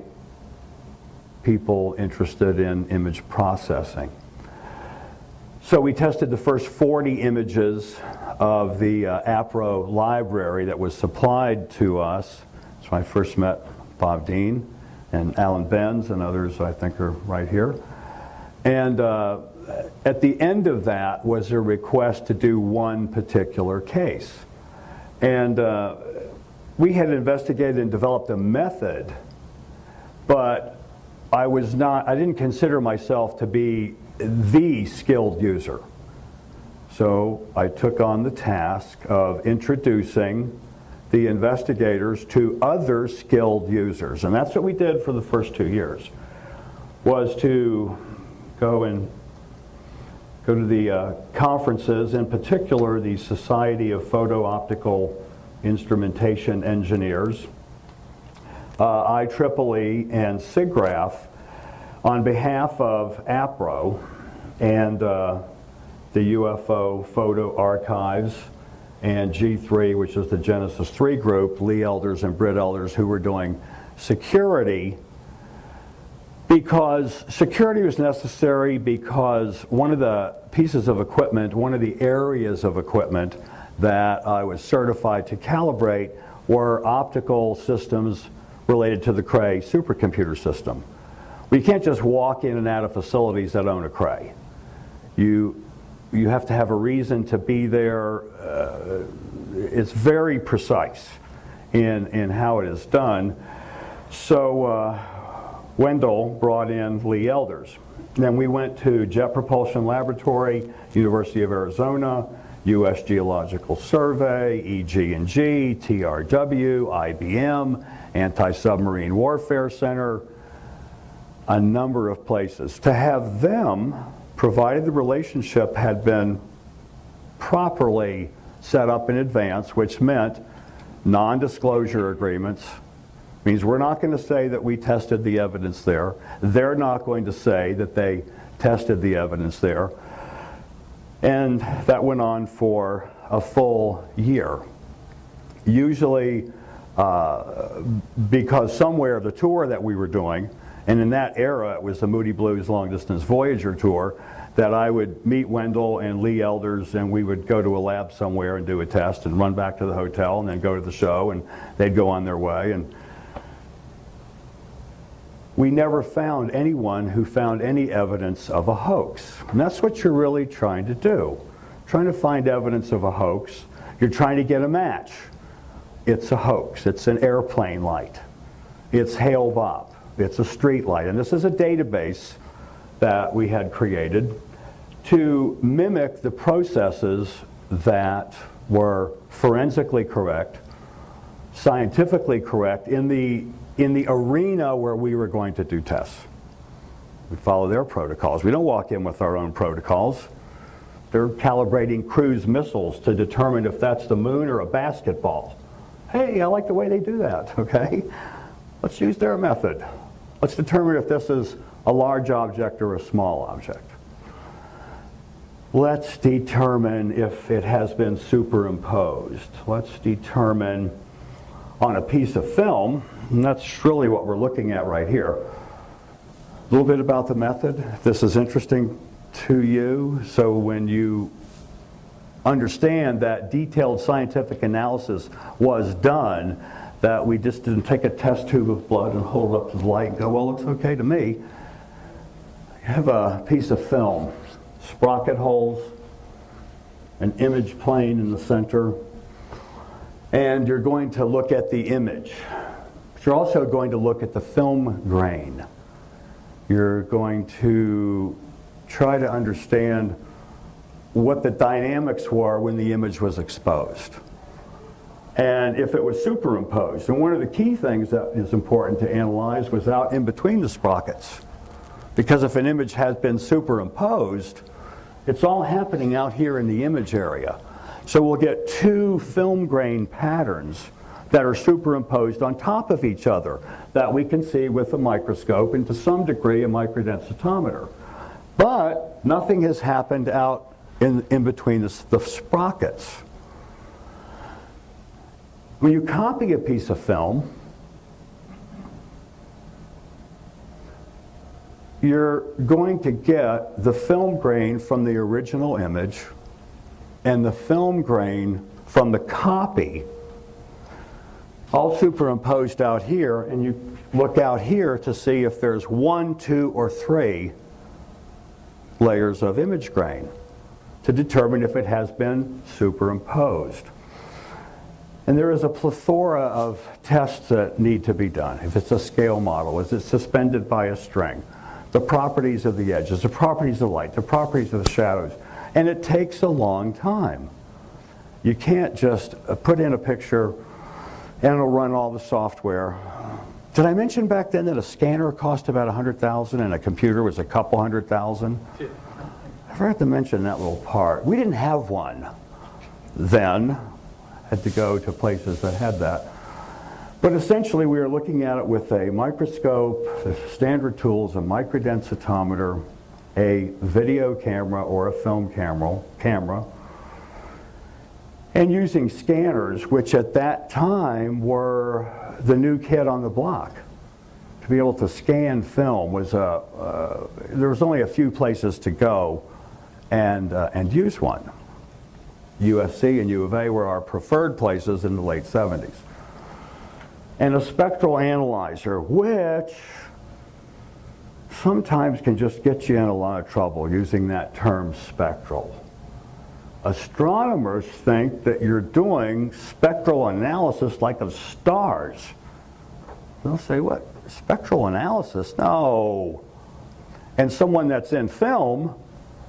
people interested in image processing. So we tested the first 40 images of the APRO library that was supplied to us. So I first met Bob Dean and Alan Benz and others I think are right here. And at the end of that was a request to do one particular case. And we had investigated and developed a method, but I didn't consider myself to be the skilled user. So I took on the task of introducing the investigators to other skilled users. And that's what we did for the first 2 years, was to go to the conferences, in particular the Society of Photo-Optical Instrumentation Engineers, IEEE, and SIGGRAPH, on behalf of APRO and the UFO Photo Archives and G3, which is the Genesis 3 group, Lee Elders and Britt Elders, who were doing security, because security was necessary because one of the pieces of equipment, one of the areas of equipment that I was certified to calibrate were optical systems related to the Cray supercomputer system. Well, you can't just walk in and out of facilities that own a Cray. You have to have a reason to be there. It's very precise in how it is done. So Wendell brought in Lee Elders. Then we went to Jet Propulsion Laboratory, University of Arizona, U.S. Geological Survey, EG&G, TRW, IBM, Anti-Submarine Warfare Center, a number of places. To have them, provided the relationship had been properly set up in advance, which meant non-disclosure agreements, means we're not going to say that we tested the evidence there. They're not going to say that they tested the evidence there. And that went on for a full year. Usually because somewhere the tour that we were doing, and in that era it was the Moody Blues Long Distance Voyager tour, that I would meet Wendell and Lee Elders, and we would go to a lab somewhere and do a test and run back to the hotel and then go to the show, and they'd go on their way. And we never found anyone who found any evidence of a hoax. And that's what you're really trying to do. Trying to find evidence of a hoax. You're trying to get a match. It's a hoax. It's an airplane light. It's Hale-Bopp. It's a street light. And this is a database that we had created to mimic the processes that were forensically correct, scientifically correct in the arena where we were going to do tests. We follow their protocols. We don't walk in with our own protocols. They're calibrating cruise missiles to determine if that's the moon or a basketball. Hey, I like the way they do that, okay? Let's use their method. Let's determine if this is a large object or a small object. Let's determine if it has been superimposed. Let's determine on a piece of film, and that's really what we're looking at right here. A little bit about the method, if this is interesting to you. So when you understand that detailed scientific analysis was done, that we just didn't take a test tube of blood and hold it up to the light and go, well, it looks okay to me. You have a piece of film, sprocket holes, an image plane in the center, and you're going to look at the image. But you're also going to look at the film grain. You're going to try to understand what the dynamics were when the image was exposed. And if it was superimposed. And one of the key things that is important to analyze was out in between the sprockets. Because if an image has been superimposed, it's all happening out here in the image area. So we'll get two film grain patterns that are superimposed on top of each other that we can see with a microscope and to some degree a microdensitometer. But nothing has happened out in between the sprockets. When you copy a piece of film, you're going to get the film grain from the original image and the film grain from the copy all superimposed out here, and you look out here to see if there's 1, 2, or 3 layers of image grain to determine if it has been superimposed. And there is a plethora of tests that need to be done. If it's a scale model, is it suspended by a string? The properties of the edges, the properties of light, the properties of the shadows. And it takes a long time. You can't just put in a picture and it'll run all the software. Did I mention back then that a scanner cost about $100,000 and a computer was a couple $100,000? I forgot to mention that little part. We didn't have one then. Had to go to places that had that. But essentially we were looking at it with a microscope, the standard tools, a microdensitometer, a video camera or a film camera, and using scanners, which at that time were the new kid on the block. To be able to scan film was there was only a few places to go and use one. USC and U of A were our preferred places in the late 70s. And a spectral analyzer, which sometimes can just get you in a lot of trouble using that term spectral. Astronomers think that you're doing spectral analysis like of stars. They'll say, what, spectral analysis? No. And someone that's in film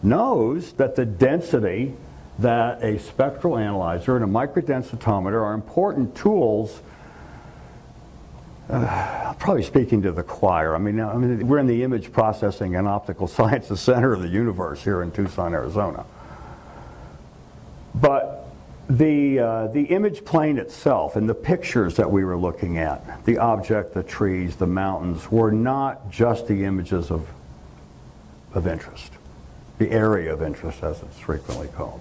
knows that the density that a spectral analyzer and a microdensitometer are important tools. I'm probably speaking to the choir. I mean, we're in the Image Processing and Optical Sciences Center of the universe here in Tucson, Arizona. But the image plane itself and the pictures that we were looking at, the object, the trees, the mountains, were not just the images of interest, the area of interest as it's frequently called.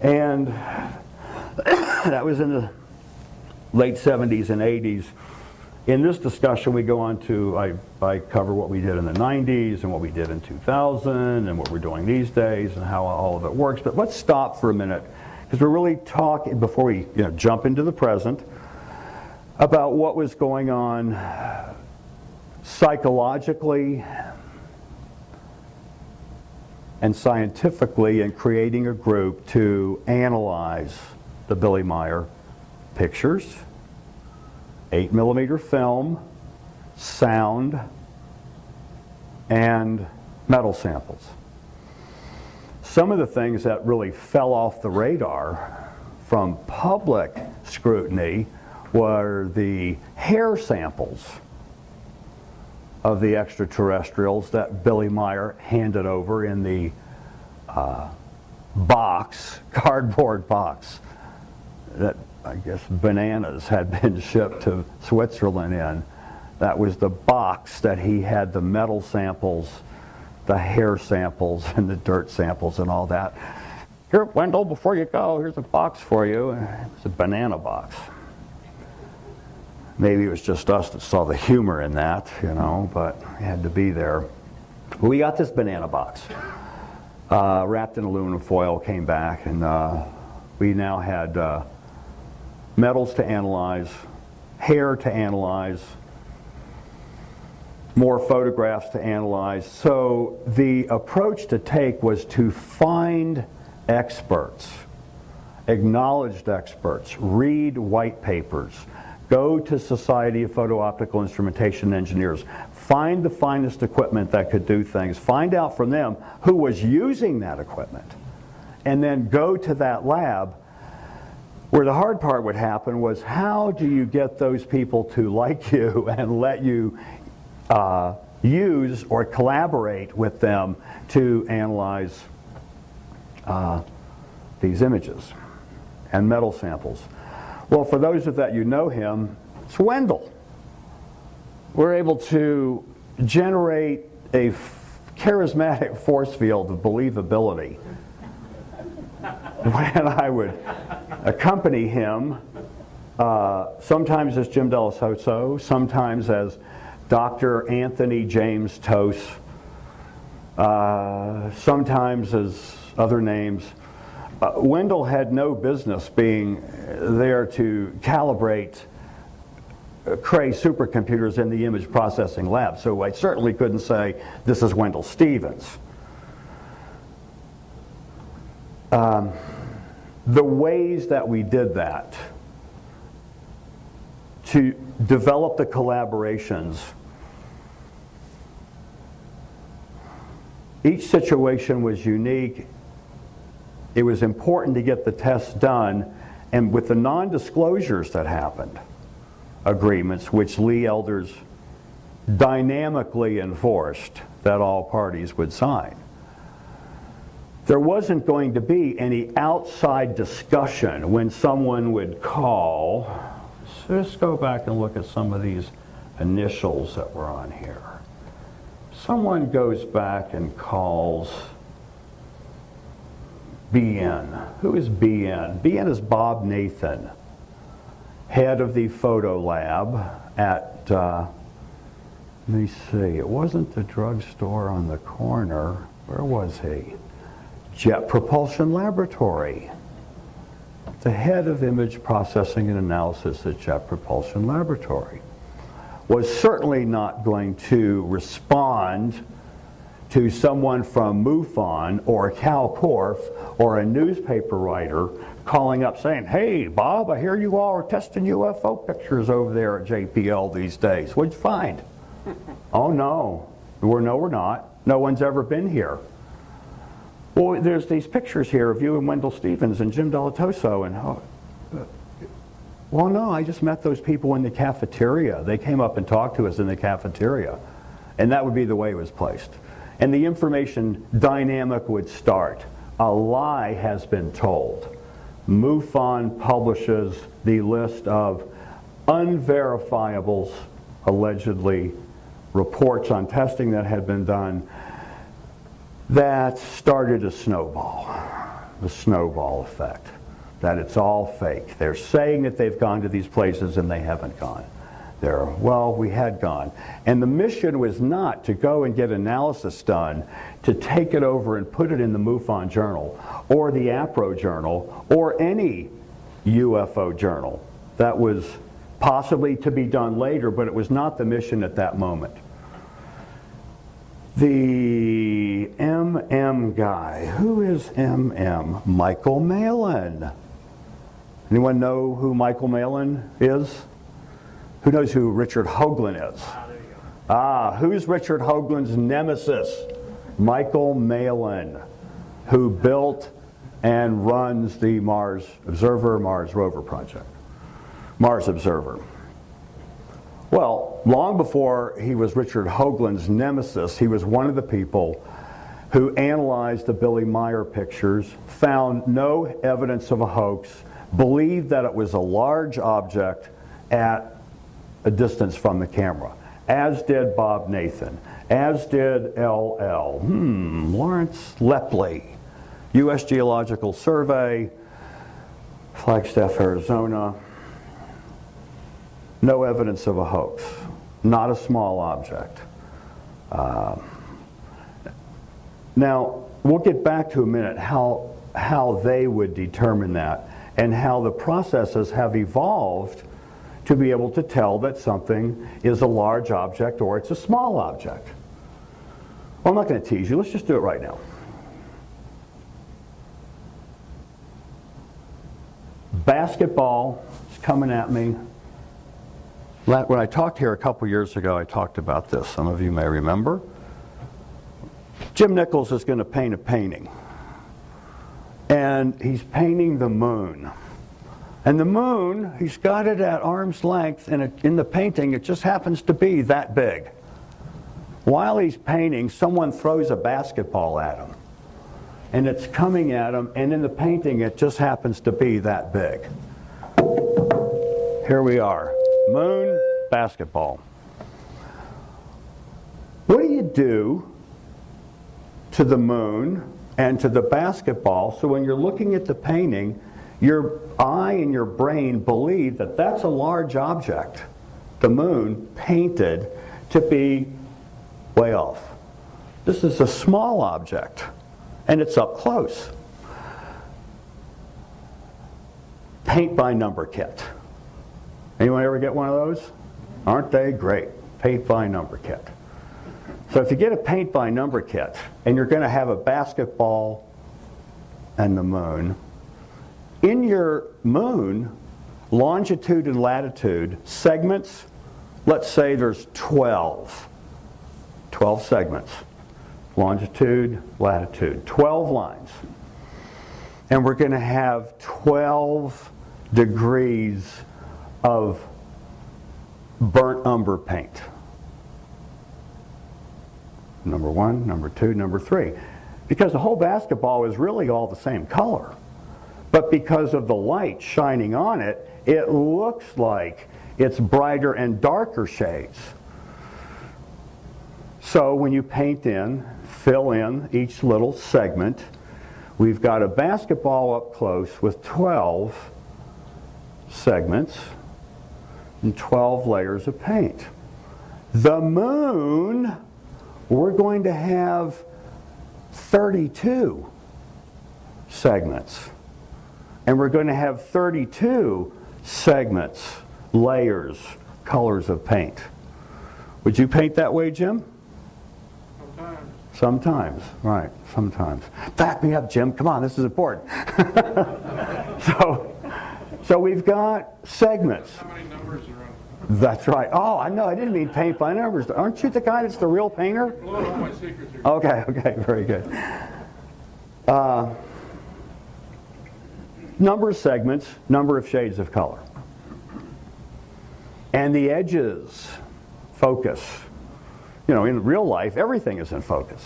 And that was in the late 70s and 80s. In this discussion, we go on to, I cover what we did in the 90s and what we did in 2000 and what we're doing these days and how all of it works. But let's stop for a minute, because we're really talking, before we jump into the present, about what was going on psychologically and scientifically in creating a group to analyze the Billy Meier pictures, 8mm film, sound, and metal samples. Some of the things that really fell off the radar from public scrutiny were the hair samples of the extraterrestrials that Billy Meier handed over in the cardboard box that I guess bananas had been shipped to Switzerland in. That was the box that he had the metal samples, the hair samples, and the dirt samples and all that. Here, Wendell, before you go, here's a box for you. It's a banana box. Maybe it was just us that saw the humor in that, but it had to be there. But we got this banana box, wrapped in aluminum foil, came back, and we now had metals to analyze, hair to analyze, more photographs to analyze. So the approach to take was to find experts, acknowledged experts, read white papers, go to Society of Photo-Optical Instrumentation Engineers, find the finest equipment that could do things, find out from them who was using that equipment, and then go to that lab. Where the hard part would happen was, how do you get those people to like you and let you use or collaborate with them to analyze these images and metal samples? Well, for those of that know him, it's Wendell. We're able to generate a charismatic force field of believability when I would accompany him, sometimes as Jim Dilettoso, sometimes as Dr. Anthony James Tose, sometimes as other names. Wendell had no business being there to calibrate Cray supercomputers in the image processing lab, so I certainly couldn't say, this is Wendell Stevens. The ways that we did that to develop the collaborations, each situation was unique. It was important to get the tests done, and with the non-disclosures that happened, agreements which Lee Elders dynamically enforced that all parties would sign, there wasn't going to be any outside discussion when someone would call. So let's go back and look at some of these initials that were on here. Someone goes back and calls BN. Who is BN? BN is Bob Nathan, head of the photo lab at, let me see, it wasn't the drugstore on the corner. Where was he? Jet Propulsion Laboratory. The head of image processing and analysis at Jet Propulsion Laboratory was certainly not going to respond to someone from MUFON or CalCorp or a newspaper writer calling up saying, hey, Bob, I hear you all are testing UFO pictures over there at JPL these days. What'd you find? Oh, no. We're not. No one's ever been here. Well, there's these pictures here of you and Wendell Stevens and Jim Dilettoso, and well, no, I just met those people in the cafeteria. They came up and talked to us in the cafeteria, and that would be the way it was placed. And the information dynamic would start. A lie has been told. MUFON publishes the list of unverifiables, allegedly reports on testing that had been done, that started a snowball. the snowball effect, that it's all fake. They're saying that they've gone to these places and they haven't gone there. Well, we had gone. And the mission was not to go and get analysis done, to take it over and put it in the MUFON journal or the APRO journal or any UFO journal. That was possibly to be done later, but it was not the mission at that moment. The MM guy, who is MM? Michael Malin. Anyone know who Michael Malin is? Who knows who Richard Hoagland is? Who's Richard Hoagland's nemesis? Michael Malin, who built and runs the Mars Observer, Mars Rover project. Mars Observer. Well, long before he was Richard Hoagland's nemesis, he was one of the people who analyzed the Billy Meier pictures, found no evidence of a hoax, believed that it was a large object at a distance from the camera, as did Bob Nathan, as did LL, Lawrence Lepley, U.S. Geological Survey, Flagstaff, Arizona. No evidence of a hoax, not a small object. Now, we'll get back to a minute how they would determine that and how the processes have evolved to be able to tell that something is a large object or it's a small object. Well, I'm not going to tease you. Let's just do it right now. Basketball is coming at me. When I talked here a couple years ago, I talked about this. Some of you may remember. Jim Nichols is going to paint a painting. And he's painting the moon. And the moon, he's got it at arm's length, and in the painting, it just happens to be that big. While he's painting, someone throws a basketball at him. And it's coming at him, and in the painting, it just happens to be that big. Here we are. Moon, basketball. What do you do to the moon and to the basketball so when you're looking at the painting, your eye and your brain believe that that's a large object, the moon, painted to be way off? This is a small object, and it's up close. Paint by number kit. Anyone ever get one of those? Aren't they great? Paint by number kit. So if you get a paint by number kit and you're going to have a basketball and the moon, in your moon, longitude and latitude segments, let's say there's 12 segments. Longitude, latitude, 12 lines. And we're going to have 12 degrees of burnt umber paint. Number 1, number 2, number 3. Because the whole basketball is really all the same color. But because of the light shining on it, it looks like it's brighter and darker shades. So when you paint in, fill in each little segment, we've got a basketball up close with 12 segments and 12 layers of paint. The moon, we're going to have 32 segments. And we're going to have 32 segments, layers, colors of paint. Would you paint that way, Jim? Sometimes, right, sometimes. Back me up, Jim, come on, this is important. So we've got segments. How many numbers are on? That's right. Oh, I know, I didn't mean paint by numbers. Aren't you the guy that's the real painter? Blow all my secrets here. Okay, very good. Number of segments, number of shades of color. And the edges, focus. You know, in real life, everything is in focus.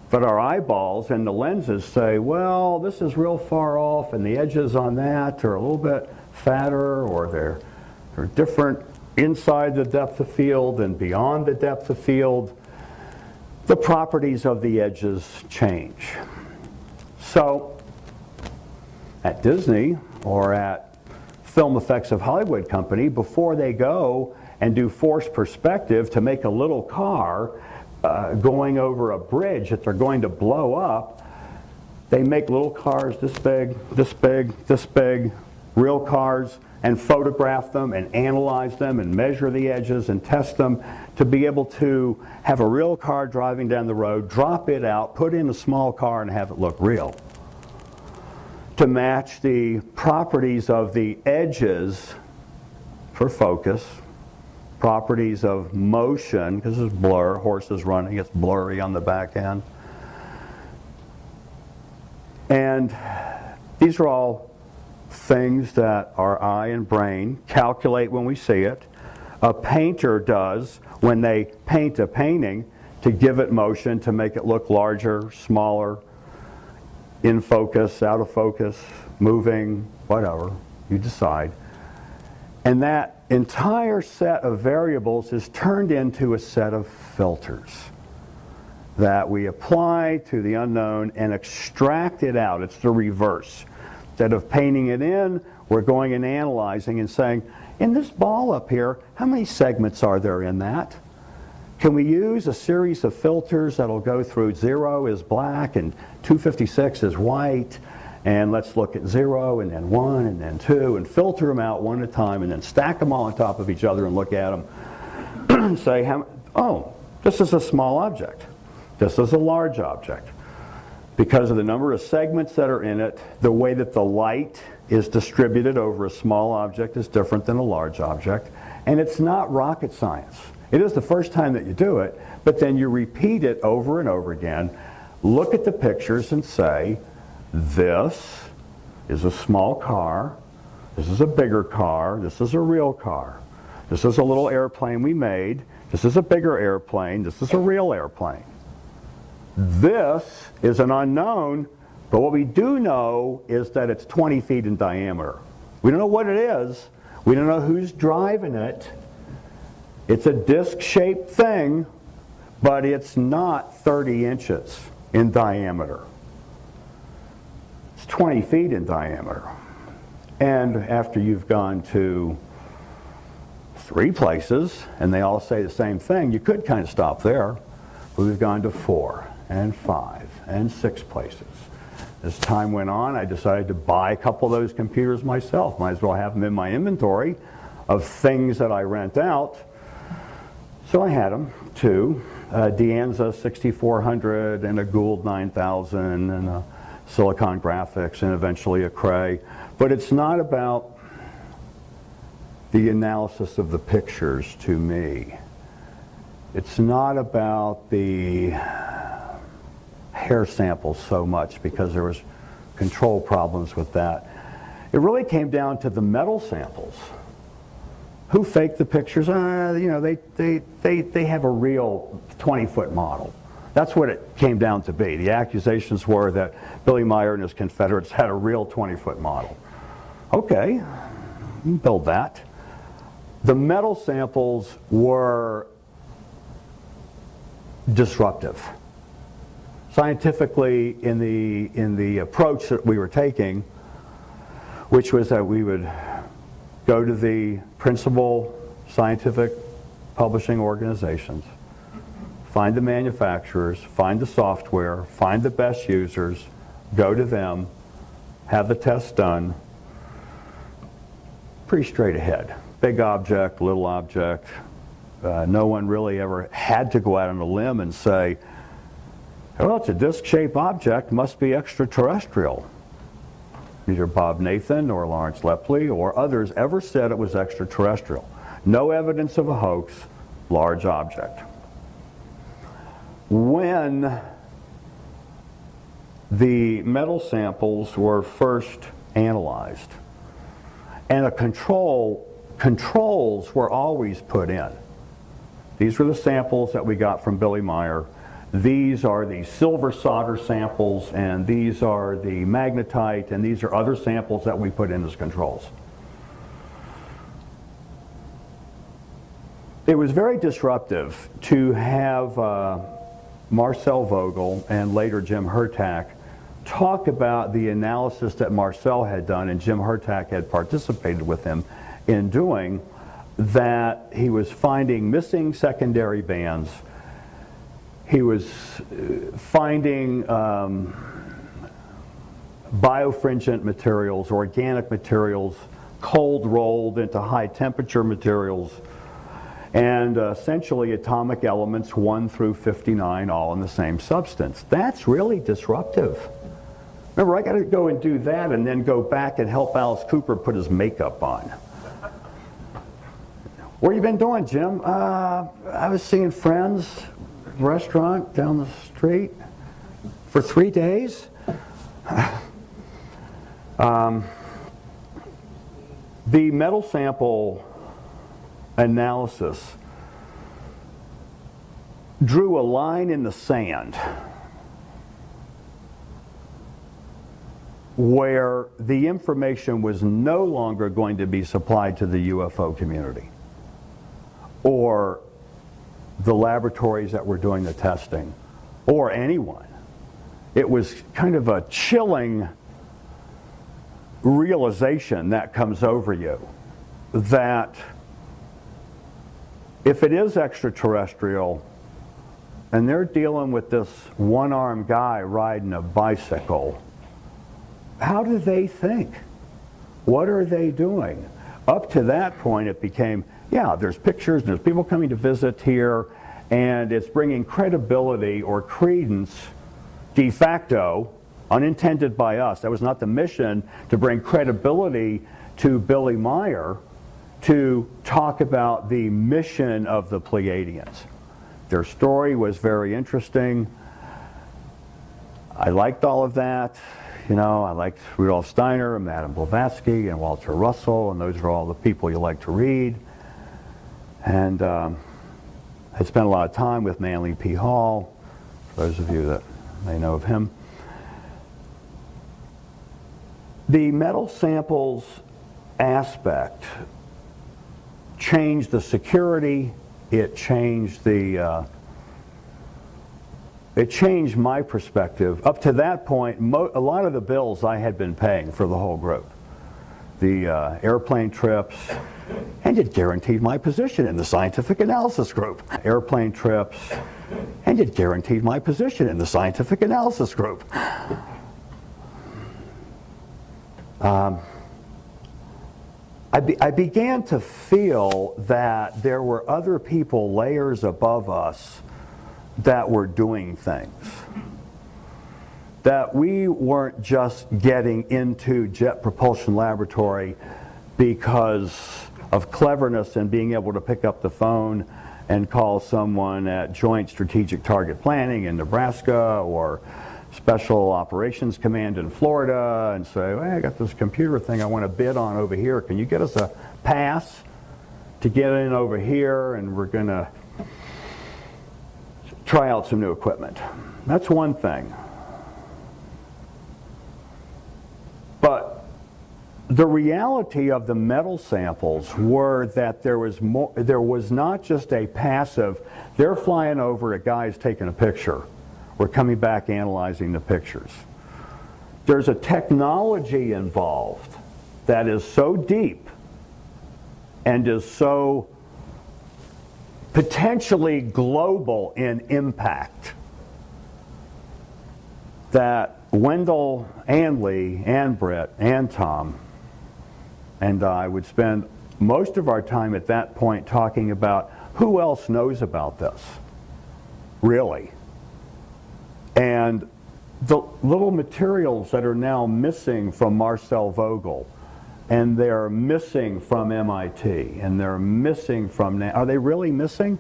But our eyeballs and the lenses say, well, this is real far off, and the edges on that are a little bit fatter, or they're different inside the depth of field and beyond the depth of field. The properties of the edges change. So at Disney or at Film Effects of Hollywood Company, before they go and do forced perspective to make a little car going over a bridge that they're going to blow up, they make little cars this big, this big, this big, real cars, and photograph them and analyze them and measure the edges and test them to be able to have a real car driving down the road, drop it out, put in a small car and have it look real. To match the properties of the edges for focus, properties of motion, because there's blur, horses running, it's blurry on the back end. And these are all things that our eye and brain calculate when we see it. A painter does when they paint a painting to give it motion, to make it look larger, smaller, in focus, out of focus, moving, whatever, you decide. And that entire set of variables is turned into a set of filters that we apply to the unknown and extract it out. It's the reverse. Instead of painting it in, we're going and analyzing and saying, in this ball up here, how many segments are there in that? Can we use a series of filters that'll go through 0 is black and 256 is white, and let's look at 0 and then 1 and then 2 and filter them out one at a time and then stack them all on top of each other and look at them and say, oh, this is a small object. This is a large object. Because of the number of segments that are in it, the way that the light is distributed over a small object is different than a large object. And it's not rocket science. It is the first time that you do it, but then you repeat it over and over again. Look at the pictures and say, this is a small car, this is a bigger car, this is a real car. This is a little airplane we made, this is a bigger airplane, this is a real airplane. This is an unknown, but what we do know is that it's 20 feet in diameter. We don't know what it is. We don't know who's driving it. It's a disc-shaped thing, but it's not 30 inches in diameter. It's 20 feet in diameter. And after you've gone to 3 places, and they all say the same thing, you could kind of stop there. But we've gone to 4 and 5 and 6 places. As time went on, I decided to buy a couple of those computers myself. Might as well have them in my inventory of things that I rent out. So I had them, 2, Dianza 6400 and a Gould 9000 and a Silicon Graphics and eventually a Cray. But it's not about the analysis of the pictures to me. It's not about the hair samples so much, because there was control problems with that. It really came down to the metal samples. Who faked the pictures? You know, they have a real 20-foot model. That's what it came down to be. The accusations were that Billy Meier and his Confederates had a real 20-foot model. Okay, build that. The metal samples were disruptive. Scientifically, in the approach that we were taking, which was that we would go to the principal scientific publishing organizations, find the manufacturers, find the software, find the best users, go to them, have the test done, pretty straight ahead. Big object, little object. No one really ever had to go out on a limb and say, well, it's a disc-shaped object, must be extraterrestrial. Neither Bob Nathan or Lawrence Lepley or others ever said it was extraterrestrial. No evidence of a hoax, large object. When the metal samples were first analyzed, and controls were always put in. These were the samples that we got from Billy Meier. These are the silver solder samples, and these are the magnetite, and these are other samples that we put in as controls. It was very disruptive to have Marcel Vogel and later Jim Hurtak talk about the analysis that Marcel had done and Jim Hurtak had participated with him in doing, that he was finding missing secondary bands. He was finding biofringent materials, organic materials, cold rolled into high temperature materials, and essentially atomic elements 1 through 59 all in the same substance. That's really disruptive. Remember, I got to go and do that and then go back and help Alice Cooper put his makeup on. What have you been doing, Jim? I was seeing friends, restaurant down the street for 3 days. The metal sample analysis drew a line in the sand where the information was no longer going to be supplied to the UFO community or the laboratories that were doing the testing or anyone. It was kind of a chilling realization that comes over you that if it is extraterrestrial and they're dealing with this one-armed guy riding a bicycle, how do they think? What are they doing? Up to that point it became, yeah, there's pictures and there's people coming to visit here, and it's bringing credibility or credence de facto, unintended by us. That was not the mission, to bring credibility to Billy Meier to talk about the mission of the Pleiadians. Their story was very interesting. I liked all of that. You know, I liked Rudolf Steiner and Madame Blavatsky and Walter Russell, and those are all the people you like to read. And I spent a lot of time with Manly P. Hall, for those of you that may know of him. The metal samples aspect changed the security, it changed the it changed my perspective. Up to that point, a lot of the bills I had been paying for the whole group, the airplane trips, and it guaranteed my position in the scientific analysis group. Airplane trips, and it guaranteed my position in the scientific analysis group. I began to feel that there were other people layers above us that were doing things. That we weren't just getting into Jet Propulsion Laboratory because of cleverness and being able to pick up the phone and call someone at Joint Strategic Target Planning in Nebraska or Special Operations Command in Florida and say, hey, I got this computer thing I want to bid on over here. Can you get us a pass to get in over here, and we're going to try out some new equipment. That's one thing. But the reality of the metal samples were that there was not just a passive, they're flying over, a guy's taking a picture. We're coming back analyzing the pictures. There's a technology involved that is so deep and is so potentially global in impact that Wendell and Lee and Britt and Tom and I would spend most of our time at that point talking about who else knows about this, really. And the little materials that are now missing from Marcel Vogel, and they're missing from MIT, and they're missing from, are they really missing?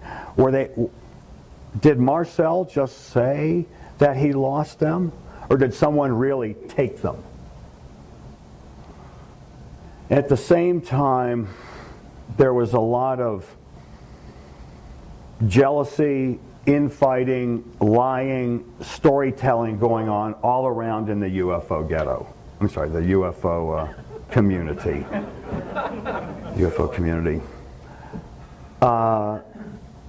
Did Marcel just say that he lost them? Or did someone really take them? At the same time, there was a lot of jealousy, infighting, lying, storytelling going on all around in the UFO ghetto. I'm sorry, the UFO community. UFO community.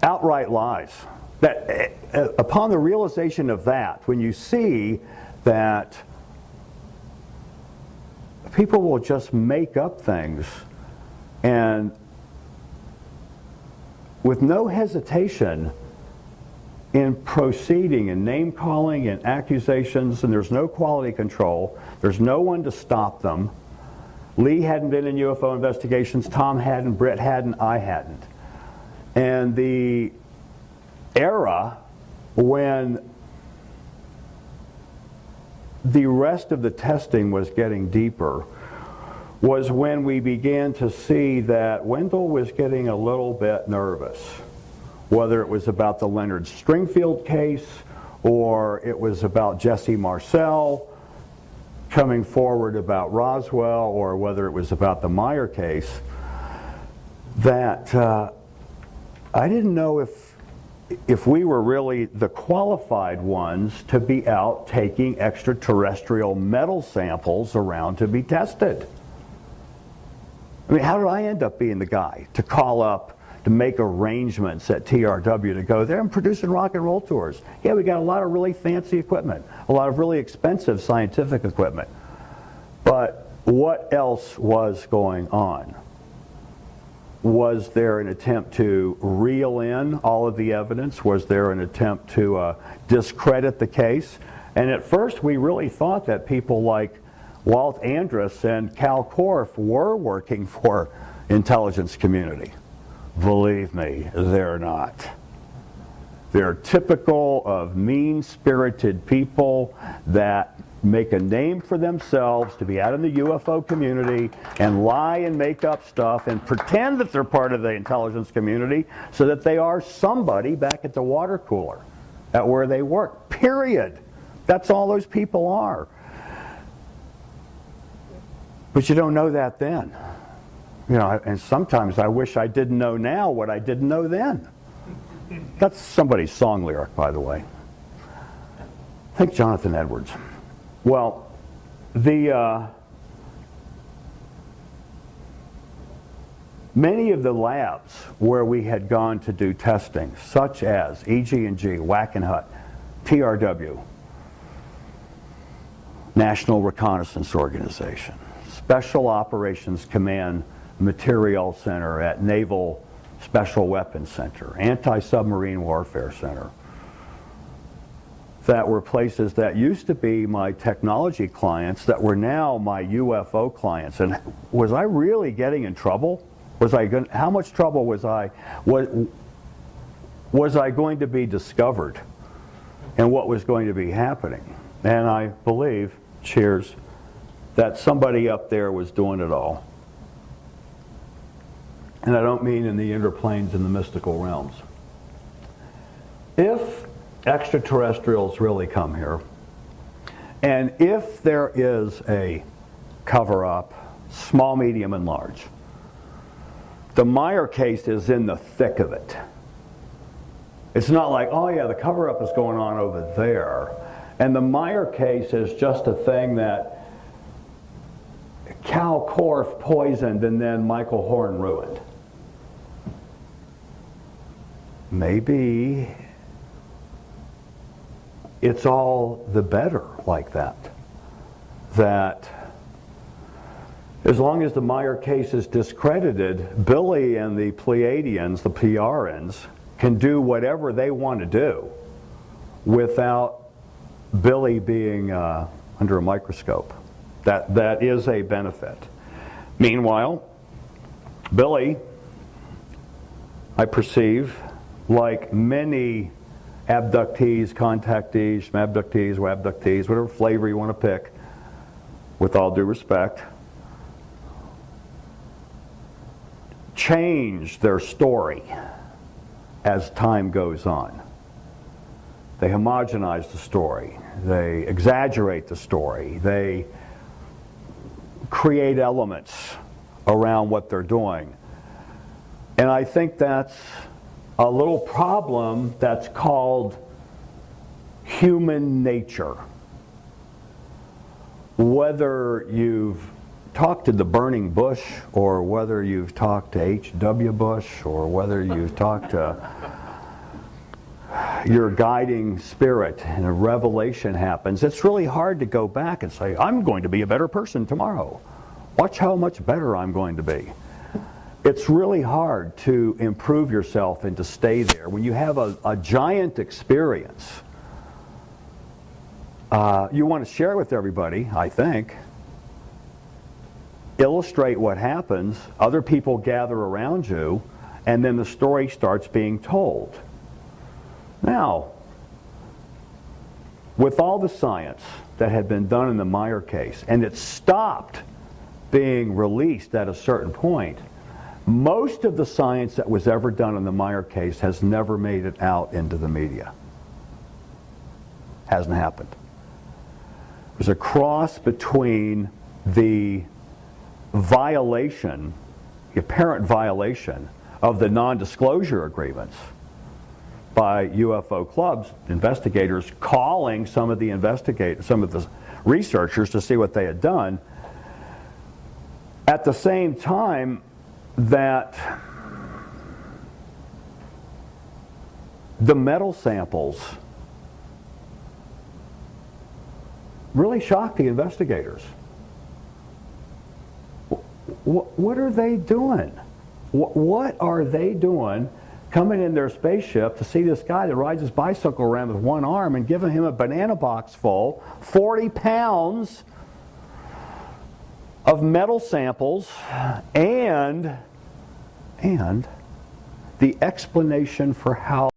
Outright lies. That upon the realization of that, when you see that people will just make up things and with no hesitation in proceeding and name calling and accusations, and there's no quality control. There's no one to stop them. Lee hadn't been in UFO investigations, Tom hadn't, Britt hadn't, I hadn't. And the era when the rest of the testing was getting deeper was when we began to see that Wendell was getting a little bit nervous, whether it was about the Leonard Stringfield case or it was about Jesse Marcel coming forward about Roswell, or whether it was about the Meier case, that I didn't know if we were really the qualified ones to be out taking extraterrestrial metal samples around to be tested. I mean, how did I end up being the guy to call up, to make arrangements at TRW to go there and producing rock and roll tours? Yeah, we got a lot of really fancy equipment, a lot of really expensive scientific equipment. But what else was going on? Was there an attempt to reel in all of the evidence? Was there an attempt to discredit the case? And at first we really thought that people like Walt Andrus and Cal Korff were working for intelligence community. Believe me, they're not. They're typical of mean-spirited people that make a name for themselves to be out in the UFO community and lie and make up stuff and pretend that they're part of the intelligence community so that they are somebody back at the water cooler at where they work. Period. That's all those people are. But you don't know that then. You know, and sometimes I wish I didn't know now what I didn't know then. That's somebody's song lyric, by the way. I think Jonathan Edwards. Well, many of the labs where we had gone to do testing, such as EG&G, Wackenhut, TRW, National Reconnaissance Organization, Special Operations Command Materiel Center at Naval Special Weapons Center, Anti-Submarine Warfare Center, that were places that used to be my technology clients that were now my UFO clients. And was I really getting in trouble? How much trouble was I going to be discovered? And what was going to be happening? And I believe, cheers, that somebody up there was doing it all. And I don't mean in the inner planes and the mystical realms. If extraterrestrials really come here, and if there is a cover-up, small, medium, and large, the Meier case is in the thick of it. It's not like, oh yeah, the cover-up is going on over there. And the Meier case is just a thing that Cal Korff poisoned and then Michael Horn ruined. Maybe it's all the better like that. That as long as the Meier case is discredited, Billy and the Pleiadians, the PRNs, can do whatever they want to do without Billy being under a microscope. That is a benefit. Meanwhile, Billy, I perceive, like many abductees, contactees, schmabductees, wabductees, whatever flavor you want to pick, with all due respect, change their story as time goes on. They homogenize the story. They exaggerate the story. They create elements around what they're doing. And I think that's a little problem that's called human nature. Whether you've talked to the burning bush, or whether you've talked to H.W. Bush, or whether you've talked to your guiding spirit and a revelation happens, it's really hard to go back and say, I'm going to be a better person tomorrow. Watch how much better I'm going to be. It's really hard to improve yourself and to stay there. When you have a giant experience, you want to share it with everybody, I think. Illustrate what happens, other people gather around you, and then the story starts being told. Now, with all the science that had been done in the Meier case, and it stopped being released at a certain point, most of the science that was ever done in the Meier case has never made it out into the media. Hasn't happened. There's a cross between the violation, the apparent violation of the non-disclosure agreements by UFO clubs, investigators calling some of the researchers to see what they had done, at the same time that the metal samples really shocked the investigators. What are they doing? What are they doing coming in their spaceship to see this guy that rides his bicycle around with one arm and giving him a banana box full, 40 pounds of metal samples, and the explanation for how